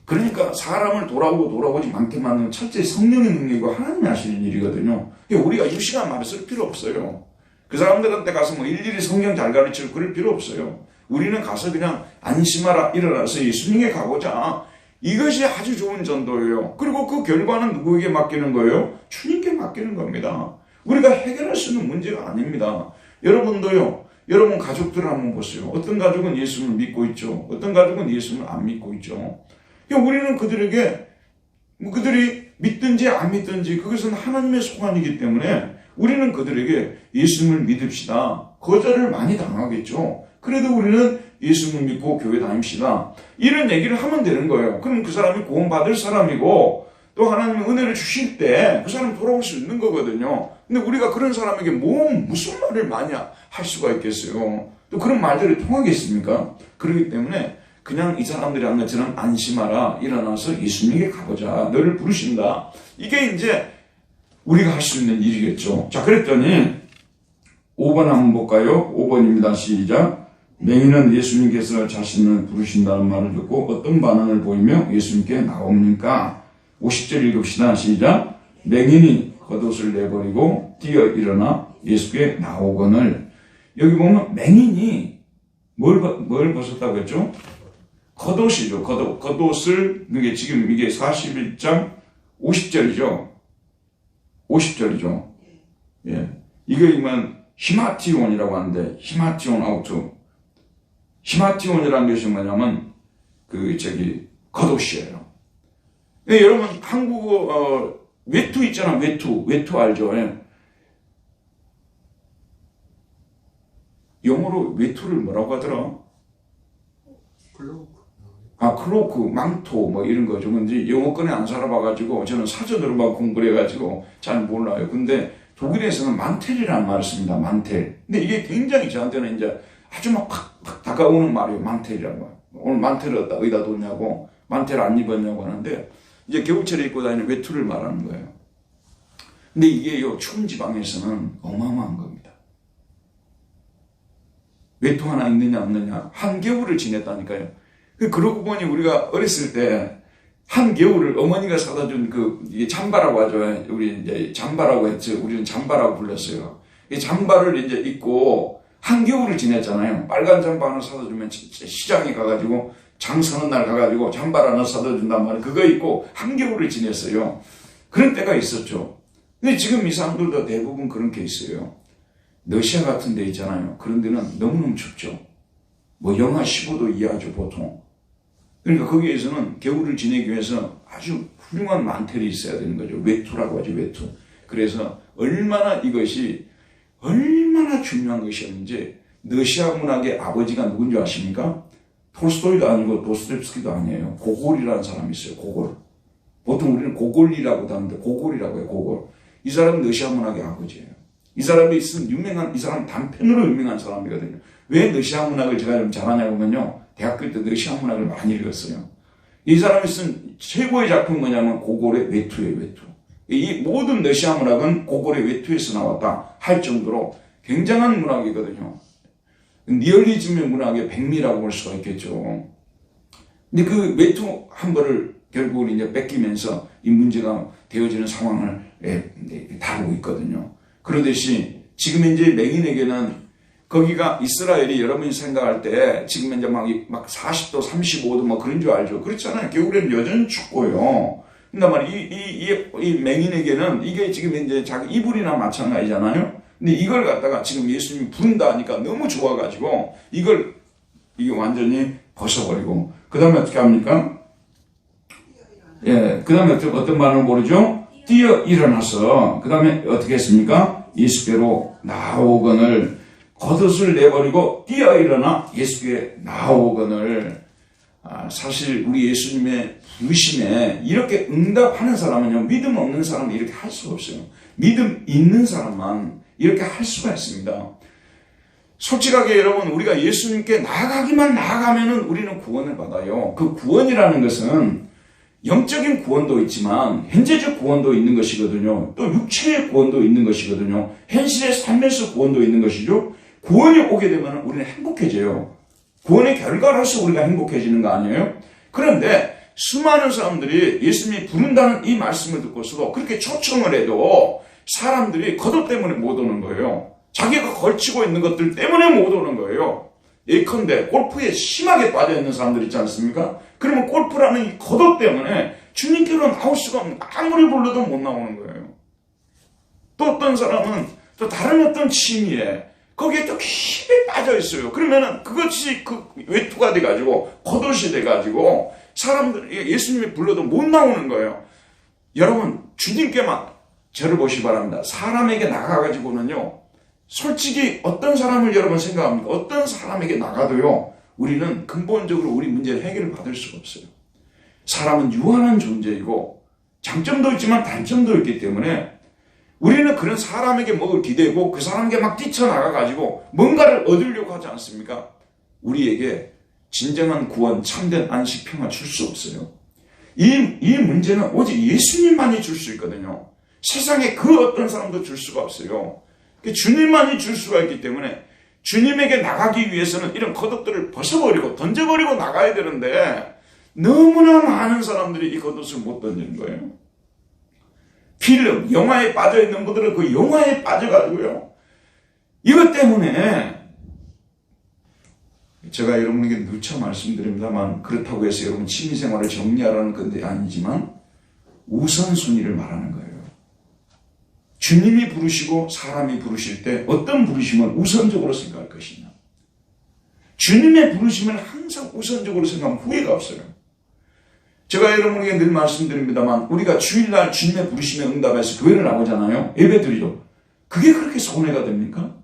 그러니까 사람을 돌아오지 않게 만드는 첫째 성령의 능력이고 하나님이 하시는 일이거든요. 우리가 유식한 말을 쓸 필요 없어요. 그 사람들한테 가서 뭐 일일이 성경 잘 가르치고 그럴 필요 없어요. 우리는 가서 그냥 안심하라, 일어나서 예수님에게 가보자. 이것이 아주 좋은 전도예요. 그리고 그 결과는 누구에게 맡기는 거예요? 주님께 맡기는 겁니다. 우리가 해결할 수 있는 문제가 아닙니다. 여러분도요, 여러분 가족들을 한번 보세요. 어떤 가족은 예수님을 믿고 있죠. 어떤 가족은 예수님을 안 믿고 있죠. 우리는 그들이 믿든지 안 믿든지 그것은 하나님의 소관이기 때문에 우리는 그들에게 예수님을 믿읍시다. 거절을 많이 당하겠죠. 그래도 우리는 예수님을 믿고 교회 다닙시다. 이런 얘기를 하면 되는 거예요. 그럼 그 사람이 구원받을 사람이고 또 하나님의 은혜를 주실 때 그 사람이 돌아올 수 있는 거거든요. 근데 우리가 그런 사람에게 무슨 말을 많이 할 수가 있겠어요. 또 그런 말들이 통하겠습니까? 그렇기 때문에 그냥 이 사람들이 한 것처럼 안심하라, 일어나서 예수님에게 가보자, 너를 부르신다. 이게 이제 우리가 할 수 있는 일이겠죠. 자, 그랬더니 5번 한번 볼까요? 5번입니다. 시작. 맹인은 예수님께서 자신을 부르신다는 말을 듣고 어떤 반응을 보이며 예수님께 나옵니까? 50절 읽읍시다. 시작. 맹인이 겉옷을 내버리고 뛰어 일어나 예수께 나오거늘. 여기 보면 맹인이 뭘 벗었다고 했죠? 겉옷이죠. 겉옷을, 이게 지금 이게 41장 50절이죠. 50절이죠. 예. 이거이면 히마티온이라고 하는데, 히마티온 아우트. 히마티온이라는 것이 뭐냐면, 겉옷이에요. 예, 여러분, 한국어, 외투 있잖아, 외투. 외투 알죠? 예. 영어로 외투를 뭐라고 하더라? 클로크, 망토, 뭐 이런 거죠. 근데 영어권에 안 살아봐가지고 저는 사전으로만 공부를 해가지고 잘 몰라요. 근데 독일에서는 만텔이라는 말을 씁니다. 만텔. 근데 이게 굉장히 저한테는 이제 아주 막 팍 다가오는 말이에요. 만텔이라는 거. 오늘 만텔을 어디다 뒀냐고, 만텔 안 입었냐고 하는데 이제 겨울철에 입고 다니는 외투를 말하는 거예요. 근데 이게요, 추운 지방에서는 어마어마한 겁니다. 외투 하나 있느냐 없느냐 한겨울을 지냈다니까요. 그러고 보니 우리가 어렸을 때 한겨울을 어머니가 사다 준 이게 잠바라고 하죠. 우리 이제 잠바라고 했죠. 우리는 잠바라고 불렀어요. 이 잠바를 이제 입고 한겨울을 지냈잖아요. 빨간 잠바 하나 사다 주면 시장에 가가지고 장 서는 날 가가지고 잠바 하나 사다 준단 말이에요. 그거 입고 한겨울을 지냈어요. 그런 때가 있었죠. 근데 지금 이 사람들도 대부분 그런 게 있어요. 러시아 같은 데 있잖아요. 그런 데는 너무너무 춥죠. 뭐 영하 15도 이하죠, 보통. 그러니까 거기에서는 겨울을 지내기 위해서 아주 훌륭한 만텔이 있어야 되는 거죠. 외투라고 하죠, 외투. 그래서 이것이 얼마나 중요한 것이었는지 러시아 문학의 아버지가 누군지 아십니까? 톨스토이도 아니고 도스토옙스키도 아니에요. 고골이라는 사람이 있어요. 고골. 보통 우리는 고골이라고도 하는데 고골이라고 해요. 고골. 이 사람은 러시아 문학의 아버지예요. 이 사람이 쓴 이 사람 단편으로 유명한 사람이거든요. 왜 러시아 문학을 제가 좀 잘하냐면요. 대학교 때 러시아 문학을 많이 읽었어요. 이 사람이 쓴 최고의 작품이 뭐냐면 고골의 외투예요, 외투. 이 모든 러시아 문학은 고골의 외투에서 나왔다 할 정도로 굉장한 문학이거든요. 니얼리즘의 문학의 백미라고 볼 수가 있겠죠. 근데 그 외투 한 벌을 결국은 이제 뺏기면서 이 문제가 되어지는 상황을 다루고 있거든요. 그러듯이 지금 이제 맹인에게는 거기가 이스라엘이 여러분이 생각할 때 지금 이제 막 40도, 35도 뭐 그런 줄 알죠. 그렇잖아요. 겨울에는 여전히 춥고요. 그러니까 말이야, 이 맹인에게는 이게 지금 이제 자기 이불이나 마찬가지잖아요. 근데 이걸 갖다가 지금 예수님이 부른다 하니까 너무 좋아가지고 이게 완전히 벗어버리고 그 다음에 어떻게 합니까? 그 다음에 어떤 말을 모르죠? 뛰어 일어나서 그 다음에 어떻게 했습니까? 예수께로 나오거늘 겉옷을 내버리고 뛰어 일어나 예수께 나오거늘. 사실 우리 예수님의 부르심에 이렇게 응답하는 사람은요, 믿음 없는 사람은 이렇게 할 수가 없어요. 믿음 있는 사람만 이렇게 할 수가 있습니다. 솔직하게 여러분, 우리가 예수님께 나아가면은 우리는 구원을 받아요. 그 구원이라는 것은 영적인 구원도 있지만 현재적 구원도 있는 것이거든요. 또 육체의 구원도 있는 것이거든요. 현실의 삶에서 구원도 있는 것이죠. 구원이 오게 되면 우리는 행복해져요. 구원의 결과로서 우리가 행복해지는 거 아니에요? 그런데 수많은 사람들이 예수님이 부른다는 이 말씀을 듣고서도 그렇게 초청을 해도 사람들이 겉옷 때문에 못 오는 거예요. 자기가 걸치고 있는 것들 때문에 못 오는 거예요. 예컨대 골프에 심하게 빠져있는 사람들 있지 않습니까? 그러면 골프라는 이 겉옷 때문에 주님께로 나올 수가 없는, 아무리 불러도 못 나오는 거예요. 또 어떤 사람은 또 다른 어떤 취미에 거기에 또 깊이 빠져있어요. 그러면은 그것이 그 외투가 돼가지고 겉옷이 돼가지고 사람들이 예수님이 불러도 못 나오는 거예요. 여러분, 주님께만 저를 보시기 바랍니다. 사람에게 나가가지고는요, 솔직히 어떤 사람을 여러분 생각합니까? 어떤 사람에게 나가도요, 우리는 근본적으로 우리 문제를 해결을 받을 수가 없어요. 사람은 유한한 존재이고 장점도 있지만 단점도 있기 때문에 우리는 그런 사람에게 뭘 기대고 그 사람에게 막 뛰쳐나가가지고 뭔가를 얻으려고 하지 않습니까? 우리에게 진정한 구원, 참된 안식, 평화 줄 수 없어요. 이 문제는 오직 예수님만이 줄 수 있거든요. 세상에 그 어떤 사람도 줄 수가 없어요. 주님만이 줄 수가 있기 때문에 주님에게 나가기 위해서는 이런 겉옷들을 벗어버리고 던져버리고 나가야 되는데 너무나 많은 사람들이 이 겉옷을 못 던지는 거예요. 필름, 영화에 빠져있는 분들은 그 영화에 빠져가지고요. 이것 때문에 제가 여러분에게 누차 말씀드립니다만 그렇다고 해서 여러분 취미생활을 정리하라는 건데 아니지만 우선순위를 말하는 거예요. 주님이 부르시고 사람이 부르실 때 어떤 부르심을 우선적으로 생각할 것이냐. 주님의 부르심을 항상 우선적으로 생각하면 후회가 없어요. 제가 여러분에게 늘 말씀드립니다만 우리가 주일날 주님의 부르심에 응답해서 교회를 나오잖아요. 예배드리죠. 그게 그렇게 손해가 됩니까?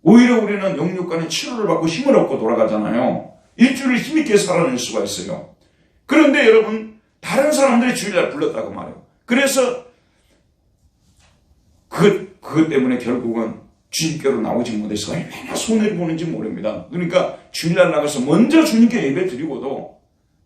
오히려 우리는 영육간의 치료를 받고 힘을 얻고 돌아가잖아요. 일주일을 힘있게 살아낼 수가 있어요. 그런데 여러분, 다른 사람들이 주일날 불렀다고 말해요. 그래서 그것 때문에 결국은 주님께로 나오지 못해서 얼마나 손해를 보는지 모릅니다. 그러니까 주일날 나가서 먼저 주님께 예배 드리고도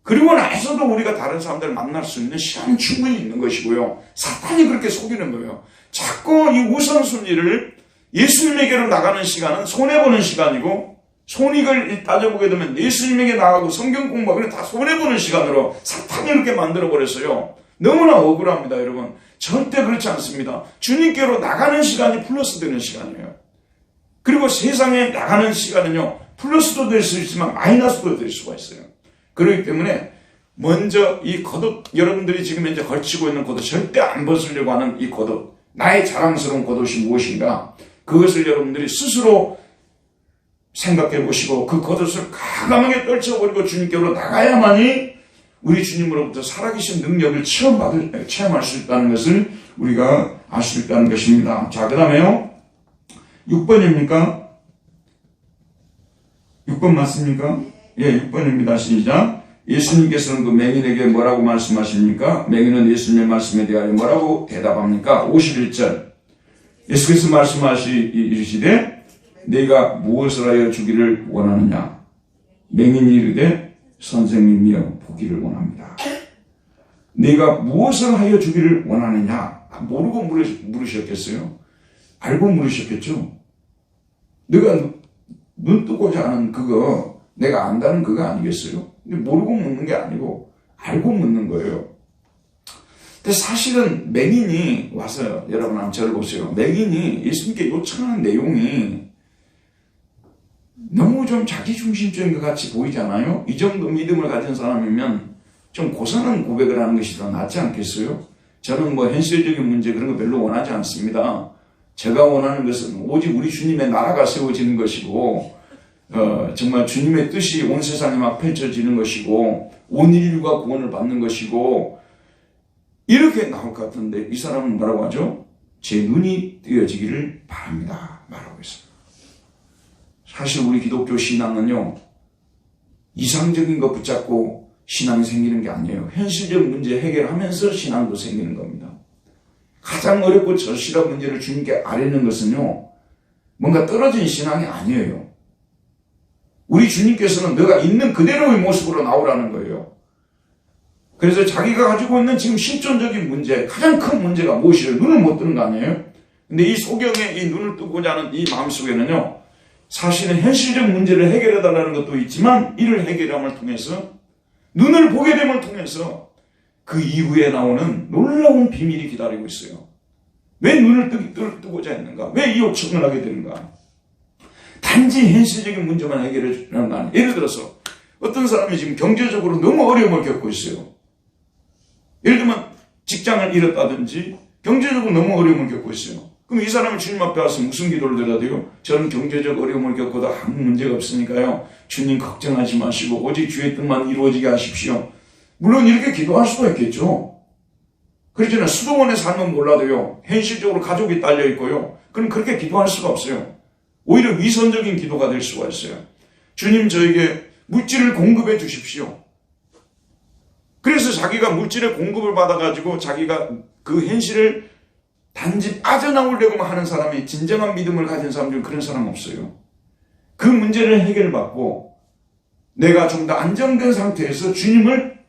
그리고 나서도 우리가 다른 사람들을 만날 수 있는 시간은 충분히 있는 것이고요. 사탄이 그렇게 속이는 거예요. 자꾸 이 우선순위를 예수님에게로 나가는 시간은 손해보는 시간이고, 손익을 따져보게 되면 예수님에게 나가고 성경 공부하기는 다 손해보는 시간으로 사탄이 이렇게 만들어버렸어요. 너무나 억울합니다, 여러분. 절대 그렇지 않습니다. 주님께로 나가는 시간이 플러스 되는 시간이에요. 그리고 세상에 나가는 시간은요, 플러스도 될 수 있지만 마이너스도 될 수가 있어요. 그렇기 때문에 먼저 이 겉옷, 여러분들이 지금 현재 걸치고 있는 겉옷, 절대 안 벗으려고 하는 이 겉옷, 나의 자랑스러운 겉옷이 무엇인가, 그것을 여러분들이 스스로 생각해 보시고 그 겉옷을 과감하게 떨쳐버리고 주님께로 나가야만이 우리 주님으로부터 살아계신 능력을 체험할 수 있다는 것을 우리가 알 수 있다는 것입니다. 자, 그 다음에요. 6번입니까? 6번 맞습니까? 예, 6번입니다. 시작. 예수님께서는 그 맹인에게 뭐라고 말씀하십니까? 맹인은 예수님의 말씀에 대하여 뭐라고 대답합니까? 51절. 예수께서 말씀하시되 네가 무엇을 하여 주기를 원하느냐? 맹인이 이르되 선생님이여 보기를 원합니다. 네가 무엇을 하여 주기를 원하느냐? 모르고 물으셨겠어요? 알고 물으셨겠죠? 내가 눈 뜨고자 하는 그거, 내가 안다는 그거 아니겠어요? 근데 모르고 묻는 게 아니고 알고 묻는 거예요. 근데 사실은 맹인이 와서, 여러분 한번 저를 보세요. 맹인이 예수님께 요청하는 내용이 너무 좀 자기중심적인 것 같이 보이잖아요. 이 정도 믿음을 가진 사람이면 좀 고상한 고백을 하는 것이 더 낫지 않겠어요? 저는 뭐 현실적인 문제 그런 거 별로 원하지 않습니다. 제가 원하는 것은 오직 우리 주님의 나라가 세워지는 것이고, 정말 주님의 뜻이 온 세상에 막 펼쳐지는 것이고, 온 인류가 구원을 받는 것이고, 이렇게 나올 것 같은데 이 사람은 뭐라고 하죠? 제 눈이 뜨여지기를 바랍니다. 말하고 있습니다. 사실 우리 기독교 신앙은요, 이상적인 거 붙잡고 신앙이 생기는 게 아니에요. 현실적 문제 해결하면서 신앙도 생기는 겁니다. 가장 어렵고 절실한 문제를 주님께 아뢰는 것은요, 뭔가 떨어진 신앙이 아니에요. 우리 주님께서는 너가 있는 그대로의 모습으로 나오라는 거예요. 그래서 자기가 가지고 있는 지금 실존적인 문제, 가장 큰 문제가 무엇이에요? 눈을 못 뜨는 거 아니에요? 근데 이 소경의 이 눈을 뜨고자 하는 이 마음속에는요, 사실은 현실적 문제를 해결해달라는 것도 있지만, 이를 해결함을 통해서, 눈을 보게 됨을 통해서 그 이후에 나오는 놀라운 비밀이 기다리고 있어요. 왜 눈을 뜨고자 했는가? 왜 이 요청을 하게 되는가? 단지 현실적인 문제만 해결해 주는 거 아니에요. 예를 들어서 어떤 사람이 지금 경제적으로 너무 어려움을 겪고 있어요. 예를 들면 직장을 잃었다든지 경제적으로 너무 어려움을 겪고 있어요. 그럼 이 사람이 주님 앞에 와서 무슨 기도를 드려야 돼요? 저는 경제적 어려움을 겪고도 아무 문제가 없으니까요, 주님 걱정하지 마시고 오직 주의 뜻만 이루어지게 하십시오. 물론 이렇게 기도할 수도 있겠죠. 그렇잖아요. 수도원에 살면 몰라도요, 현실적으로 가족이 딸려 있고요, 그럼 그렇게 기도할 수가 없어요. 오히려 위선적인 기도가 될 수가 있어요. 주님, 저에게 물질을 공급해 주십시오. 그래서 자기가 물질의 공급을 받아가지고 자기가 그 현실을 단지 빠져나오려고만 하는 사람이, 진정한 믿음을 가진 사람 중 그런 사람 없어요. 그 문제를 해결받고 내가 좀 더 안정된 상태에서 주님을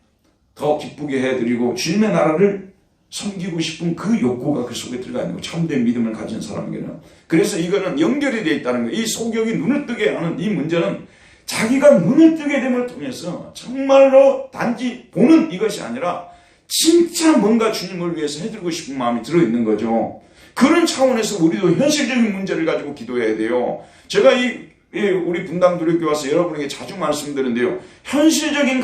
더 기쁘게 해드리고 주님의 나라를 섬기고 싶은 그 욕구가 그 속에 들어가 있는 거, 참된 믿음을 가진 사람에게는. 그래서 이거는 연결이 되어 있다는 거예요. 이 소경이 눈을 뜨게 하는 이 문제는 자기가 눈을 뜨게 됨을 통해서 정말로 단지 보는 이것이 아니라 진짜 뭔가 주님을 위해서 해드리고 싶은 마음이 들어있는 거죠. 그런 차원에서 우리도 현실적인 문제를 가지고 기도해야 돼요. 제가 우리 분당 두렵게 와서 여러분에게 자주 말씀드리는데요, 현실적인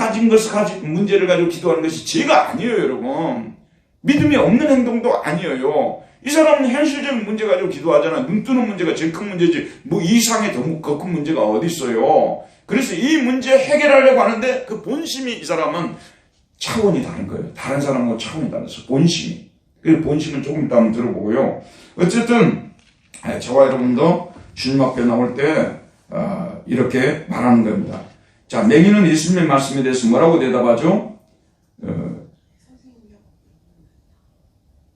문제를 가지고 기도하는 것이 죄가 아니에요, 여러분. 믿음이 없는 행동도 아니에요. 이 사람은 현실적인 문제 가지고 기도하잖아. 눈 뜨는 문제가 제일 큰 문제지, 뭐 이상의 더 큰 문제가 어디 있어요. 그래서 이 문제 해결하려고 하는데 그 본심이, 이 사람은 차원이 다른 거예요. 다른 사람하고 차원이 달라서 본심이. 그 본심은 조금 이따 한번 들어보고요. 어쨌든 저와 여러분도 주님 앞에 나올 때 이렇게 말하는 겁니다. 자, 맹인은 예수님의 말씀에 대해서 뭐라고 대답하죠?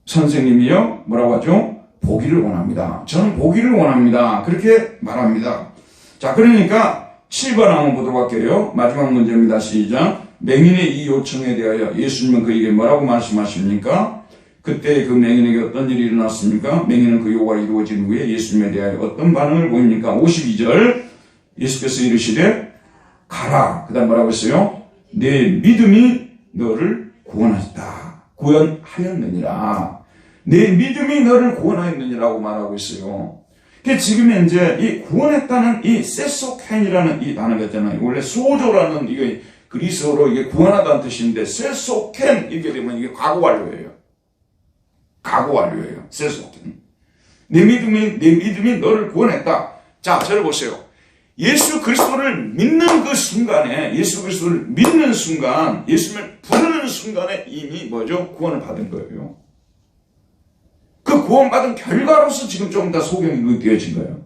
선생님이요? 뭐라고 하죠? 보기를 원합니다. 저는 보기를 원합니다. 그렇게 말합니다. 자, 그러니까 7번 한번 보도록 할게요. 마지막 문제입니다. 시작. 맹인의 이 요청에 대하여 예수님은 그에게 뭐라고 말씀하십니까? 그때 그 맹인에게 어떤 일이 일어났습니까? 맹인은 그 요구가 이루어진 후에 예수님에 대하여 어떤 반응을 보입니까? 52절 예수께서 이르시되 가라. 그 다음 뭐라고 했어요? 내 믿음이 너를 구원하였느니라. 내 믿음이 너를 구원하였느니라고 말하고 있어요. 지금 현재 이 구원했다는 이 세소켄이라는 이 단어가 있잖아요. 원래 소조라는 이게 그리스어로 이게 구원하다는 뜻인데 세소켄 이게 되면 이게 과거 완료예요. 과거 완료예요. 세소켄. 내 믿음이 너를 구원했다. 자, 저를 보세요. 예수 그리스도를 믿는 그 순간에, 예수 그리스도를 믿는 순간, 예수님을 부르는 순간에 이미 뭐죠? 구원을 받은 거예요. 그 구원받은 결과로서 지금 조금 더 소경이 되어진 거예요.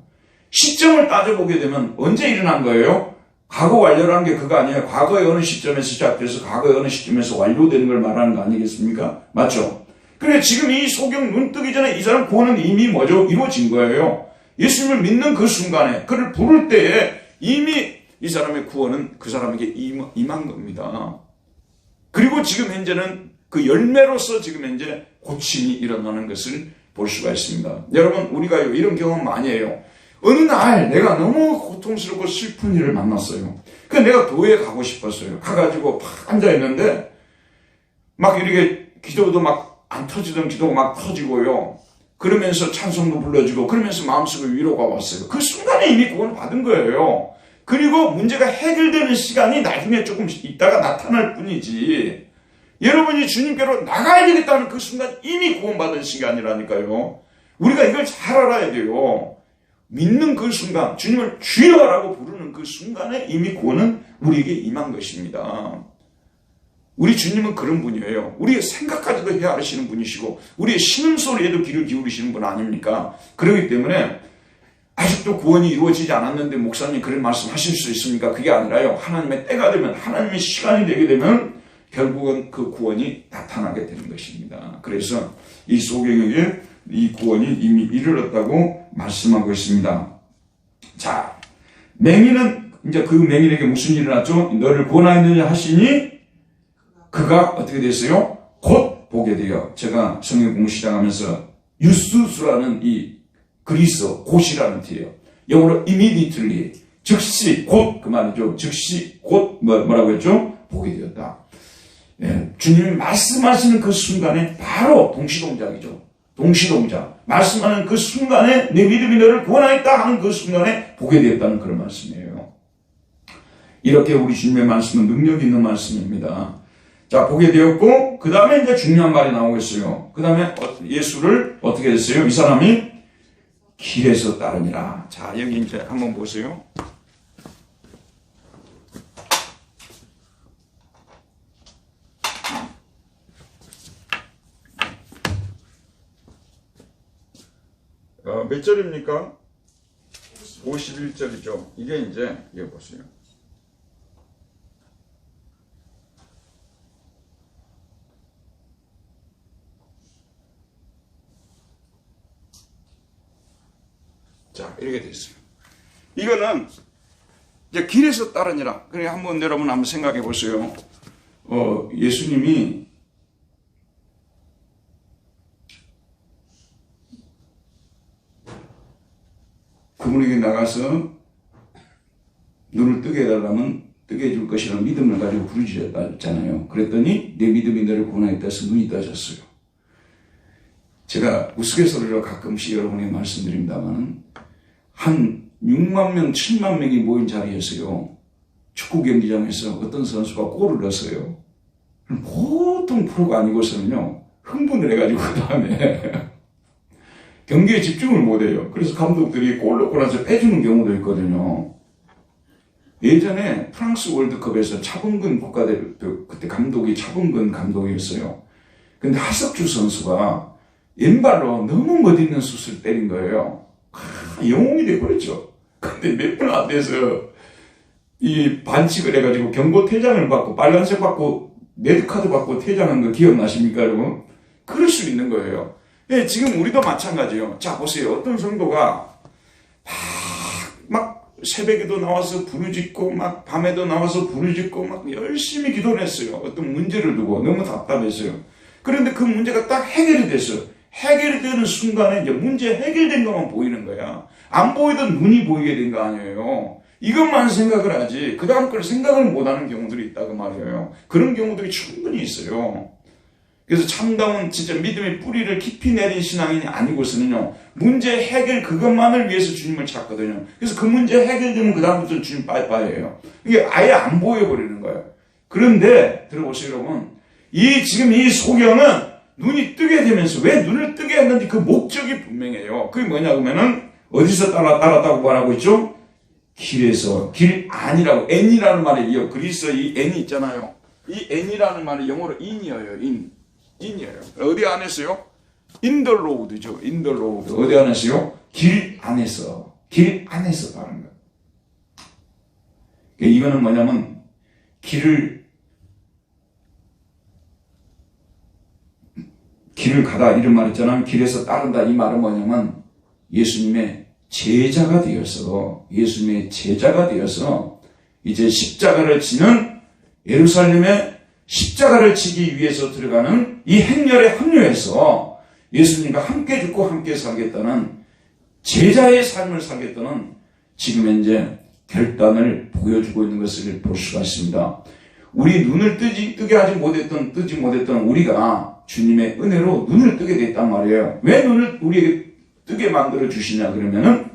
시점을 따져보게 되면 언제 일어난 거예요? 과거 완료라는 게 그거 아니에요. 과거의 어느 시점에서 시작돼서 과거의 어느 시점에서 완료되는 걸 말하는 거 아니겠습니까? 맞죠? 그래, 지금 이 소경 눈 뜨기 전에 이 사람 구원은 이미 뭐죠? 이루어진 거예요. 예수님을 믿는 그 순간에, 그를 부를 때에 이미 이 사람의 구원은 그 사람에게 임한 겁니다. 그리고 지금 현재는 그 열매로서 지금 현재 고침이 일어나는 것을 볼 수가 있습니다. 여러분, 우리가 이런 경험 많이 해요. 어느 날 내가 너무 고통스럽고 슬픈 일을 만났어요. 그래서 내가 교회에 가고 싶었어요. 가가지고 팍 앉아있는데 막 이렇게 기도도 막 안 터지던 기도가 막 터지고요. 그러면서 찬송도 불러주고 그러면서 마음속에 위로가 왔어요. 그 순간에 이미 구원을 받은 거예요. 그리고 문제가 해결되는 시간이 나중에 조금 있다가 나타날 뿐이지, 여러분이 주님께로 나가야 되겠다는 그 순간 이미 구원받은 시간이라니까요. 우리가 이걸 잘 알아야 돼요. 믿는 그 순간, 주님을 주여라고 부르는 그 순간에 이미 구원은 우리에게 임한 것입니다. 우리 주님은 그런 분이에요. 우리의 생각까지도 헤아리시는 분이시고 우리의 신음소리에도 귀를 기울이시는 분 아닙니까? 그렇기 때문에 아직도 구원이 이루어지지 않았는데 목사님 그런 말씀 하실 수 있습니까? 그게 아니라요. 하나님의 때가 되면, 하나님의 시간이 되게 되면 결국은 그 구원이 나타나게 되는 것입니다. 그래서 이 소경에게 이 구원이 이미 이르렀다고 말씀하고 있습니다. 자, 맹인은 이제 그 맹인에게 무슨 일이 일어났죠? 너를 구원하였느냐 하시니 그가 어떻게 됐어요? 곧 보게 되어, 제가 성경 공부 시작하면서 유스수라는 이 그리스어 곧이라는 뜻이에요. 영어로 immediately, 즉시 곧 그 말이죠. 즉시 곧 뭐라고 했죠? 보게 되었다. 예, 주님이 말씀하시는 그 순간에 바로 동시동작이죠. 동시동작. 말씀하는 그 순간에 내 믿음이 너를 구원하였다 하는 그 순간에 보게 되었다는 그런 말씀이에요. 이렇게 우리 주님의 말씀은 능력 있는 말씀입니다. 자, 보게 되었고 그 다음에 이제 중요한 말이 나오겠어요. 그 다음에 예수를 어떻게 됐어요? 이 사람이 길에서 따르니라. 자, 여기 이제 한번 보세요. 몇 절입니까? 51절이죠. 이게 이제, 이거 보세요. 자, 이렇게 되어 있어요. 이거는 이제 길에서 따르니라. 그래, 여러분 한번 생각해 보세요. 예수님이 그분에게 나가서 눈을 뜨게 해달라면 뜨게 해줄 것이라는 믿음을 가지고 부르짖었잖아요. 그랬더니 내 믿음이 너를 구원하였다 해서 눈이 떠졌어요. 제가 우스갯소리로 가끔씩 여러분에게 말씀드립니다만 한 6만 명, 7만 명이 모인 자리에서요, 축구 경기장에서 어떤 선수가 골을 넣었어요. 보통 프로가 아니고서는요, 흥분을 해가지고 그 다음에 경기에 집중을 못해요. 그래서 감독들이 골 넣고 나서 빼주는 경우도 있거든요. 예전에 프랑스 월드컵에서 차범근 국가대표, 그때 감독이 차범근 감독이었어요. 근데 하석주 선수가 왼발로 너무 멋있는 슛을 때린 거예요. 영웅이 돼버렸죠. 근데 몇 분 안 돼서 이 반칙을 해가지고 경고 퇴장을 받고 빨간색 받고 레드카드 받고 퇴장한 거 기억나십니까, 여러분? 그럴 수 있는 거예요. 예, 지금 우리도 마찬가지예요. 자, 보세요. 어떤 성도가 막 새벽에도 나와서 부르짖고 막 밤에도 나와서 부르짖고 막 열심히 기도를 했어요. 어떤 문제를 두고 너무 답답했어요. 그런데 그 문제가 딱 해결이 됐어요. 해결이 되는 순간에 이제 문제 해결된 것만 보이는 거야. 안 보이던 눈이 보이게 된 거 아니에요. 이것만 생각을 하지 그 다음 걸 생각을 못하는 경우들이 있다고 말이에요. 그런 경우들이 충분히 있어요. 그래서 참다운 진짜 믿음의 뿌리를 깊이 내린 신앙인이 아니고서는요, 문제 해결 그것만을 위해서 주님을 찾거든요. 그래서 그 문제 해결되면 그 다음부터는 주님 빠이빠이예요. 이게 아예 안 보여버리는 거예요. 그런데 들어보세요 여러분, 지금 이 소경은 눈이 뜨게 되면서 왜 눈을 뜨게 했는지 그 목적이 분명해요. 그게 뭐냐 그러면은 어디서 따랐다고 말하고 있죠? 길에서. 길 안이라고, N이라는 말에 이어 그리스어 이 N이 있잖아요. 이 N이라는 말이 영어로 in이에요. 인이에요. 어디 안에서요? In the road죠. In the road. 어디 안에서요? 길 안에서. 길 안에서 다른 거예요. 이거는 뭐냐면 길을 가다 이런 말 있잖아요. 길에서 따른다 이 말은 뭐냐면 예수님의 제자가 되어서 이제 십자가를 지는 예루살렘에 십자가를 지기 위해서 들어가는 이 행렬에 합류해서 예수님과 함께 죽고 함께 살겠다는 제자의 삶을 살겠다는 지금 현재 결단을 보여주고 있는 것을 볼 수가 있습니다. 우리 눈을 뜨지 못했던 우리가 주님의 은혜로 눈을 뜨게 됐단 말이에요. 왜 눈을 우리에게 뜨게 만들어 주시냐 그러면은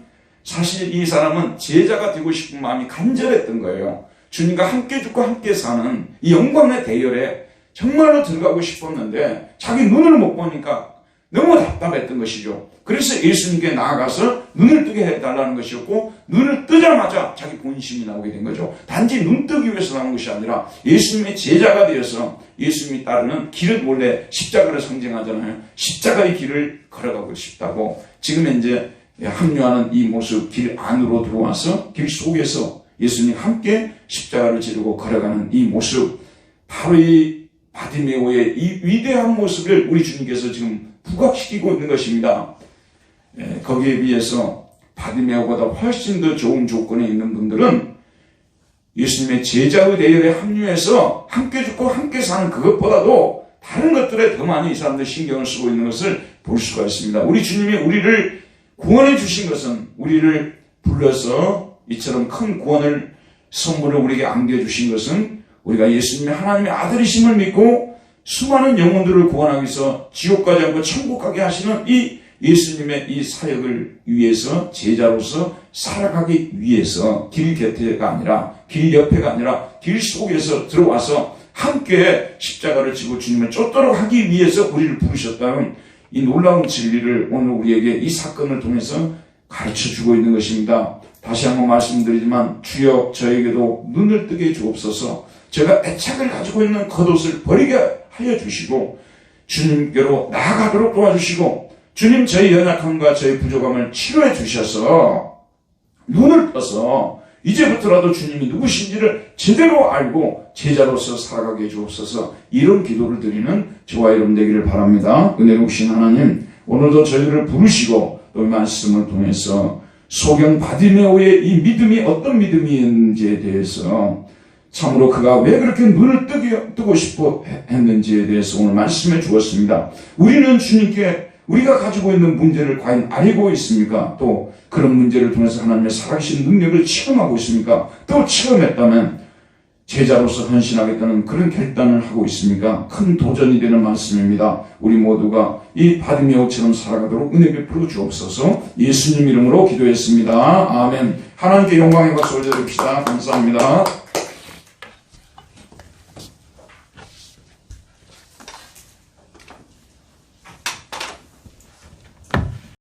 사실 이 사람은 제자가 되고 싶은 마음이 간절했던 거예요. 주님과 함께 죽고 함께 사는 이 영광의 대열에 정말로 들어가고 싶었는데 자기 눈을 못 보니까 너무 답답했던 것이죠. 그래서 예수님께 나아가서 눈을 뜨게 해달라는 것이었고, 눈을 뜨자마자 자기 본심이 나오게 된 거죠. 단지 눈 뜨기 위해서 나온 것이 아니라 예수님의 제자가 되어서 예수님이 따르는 길은 원래 십자가를 상징하잖아요. 십자가의 길을 걸어가고 싶다고 지금 현재 합류하는 이 모습, 길 안으로 들어와서 길 속에서 예수님 함께 십자가를 지르고 걸어가는 이 모습, 바로 이 바디메오의 이 위대한 모습을 우리 주님께서 지금 부각시키고 있는 것입니다. 거기에 비해서 바디메오보다 훨씬 더 좋은 조건에 있는 분들은 예수님의 제자의 대열에 합류해서 함께 죽고 함께 사는 그것보다도 다른 것들에 더 많이 이 사람들 신경을 쓰고 있는 것을 볼 수가 있습니다. 우리 주님이 우리를 구원해 주신 것은, 우리를 불러서 이처럼 큰 구원을 선물을 우리에게 안겨주신 것은 우리가 예수님의 하나님의 아들이심을 믿고 수많은 영혼들을 구원하기 위해서 지옥 가지 않고 천국 가게 하시는 이 예수님의 이 사역을 위해서 제자로서 살아가기 위해서 길 곁에가 아니라 길 옆에가 아니라 길 속에서 들어와서 함께 십자가를 지고 주님을 쫓도록 하기 위해서 우리를 부르셨다는 이 놀라운 진리를 오늘 우리에게 이 사건을 통해서 가르쳐주고 있는 것입니다. 다시 한번 말씀드리지만 주여 저에게도 눈을 뜨게 주옵소서. 제가 애착을 가지고 있는 겉옷을 버리게 하여 주시고 주님께로 나아가도록 도와주시고 주님 저희 연약함과 저희 부족함을 치료해 주셔서 눈을 떠서 이제부터라도 주님이 누구신지를 제대로 알고 제자로서 살아가게 해 주옵소서. 이런 기도를 드리는 저와 여러분 되기를 바랍니다. 은혜로우신 하나님, 오늘도 저희를 부르시고 또 말씀을 통해서 소경 바디메오의 이 믿음이 어떤 믿음이었는지에 대해서, 참으로 그가 왜 그렇게 눈을 뜨고 싶어 했는지에 대해서 오늘 말씀해 주었습니다. 우리는 주님께 우리가 가지고 있는 문제를 과연 알고 있습니까? 또 그런 문제를 통해서 하나님의 살아계신 능력을 체험하고 있습니까? 또 체험했다면 제자로서 헌신하겠다는 그런 결단을 하고 있습니까? 큰 도전이 되는 말씀입니다. 우리 모두가 이 바디메오처럼 살아가도록 은혜 베풀어 주옵소서. 예수님 이름으로 기도했습니다. 아멘. 하나님께 영광의 박수 올려드립시다. 감사합니다.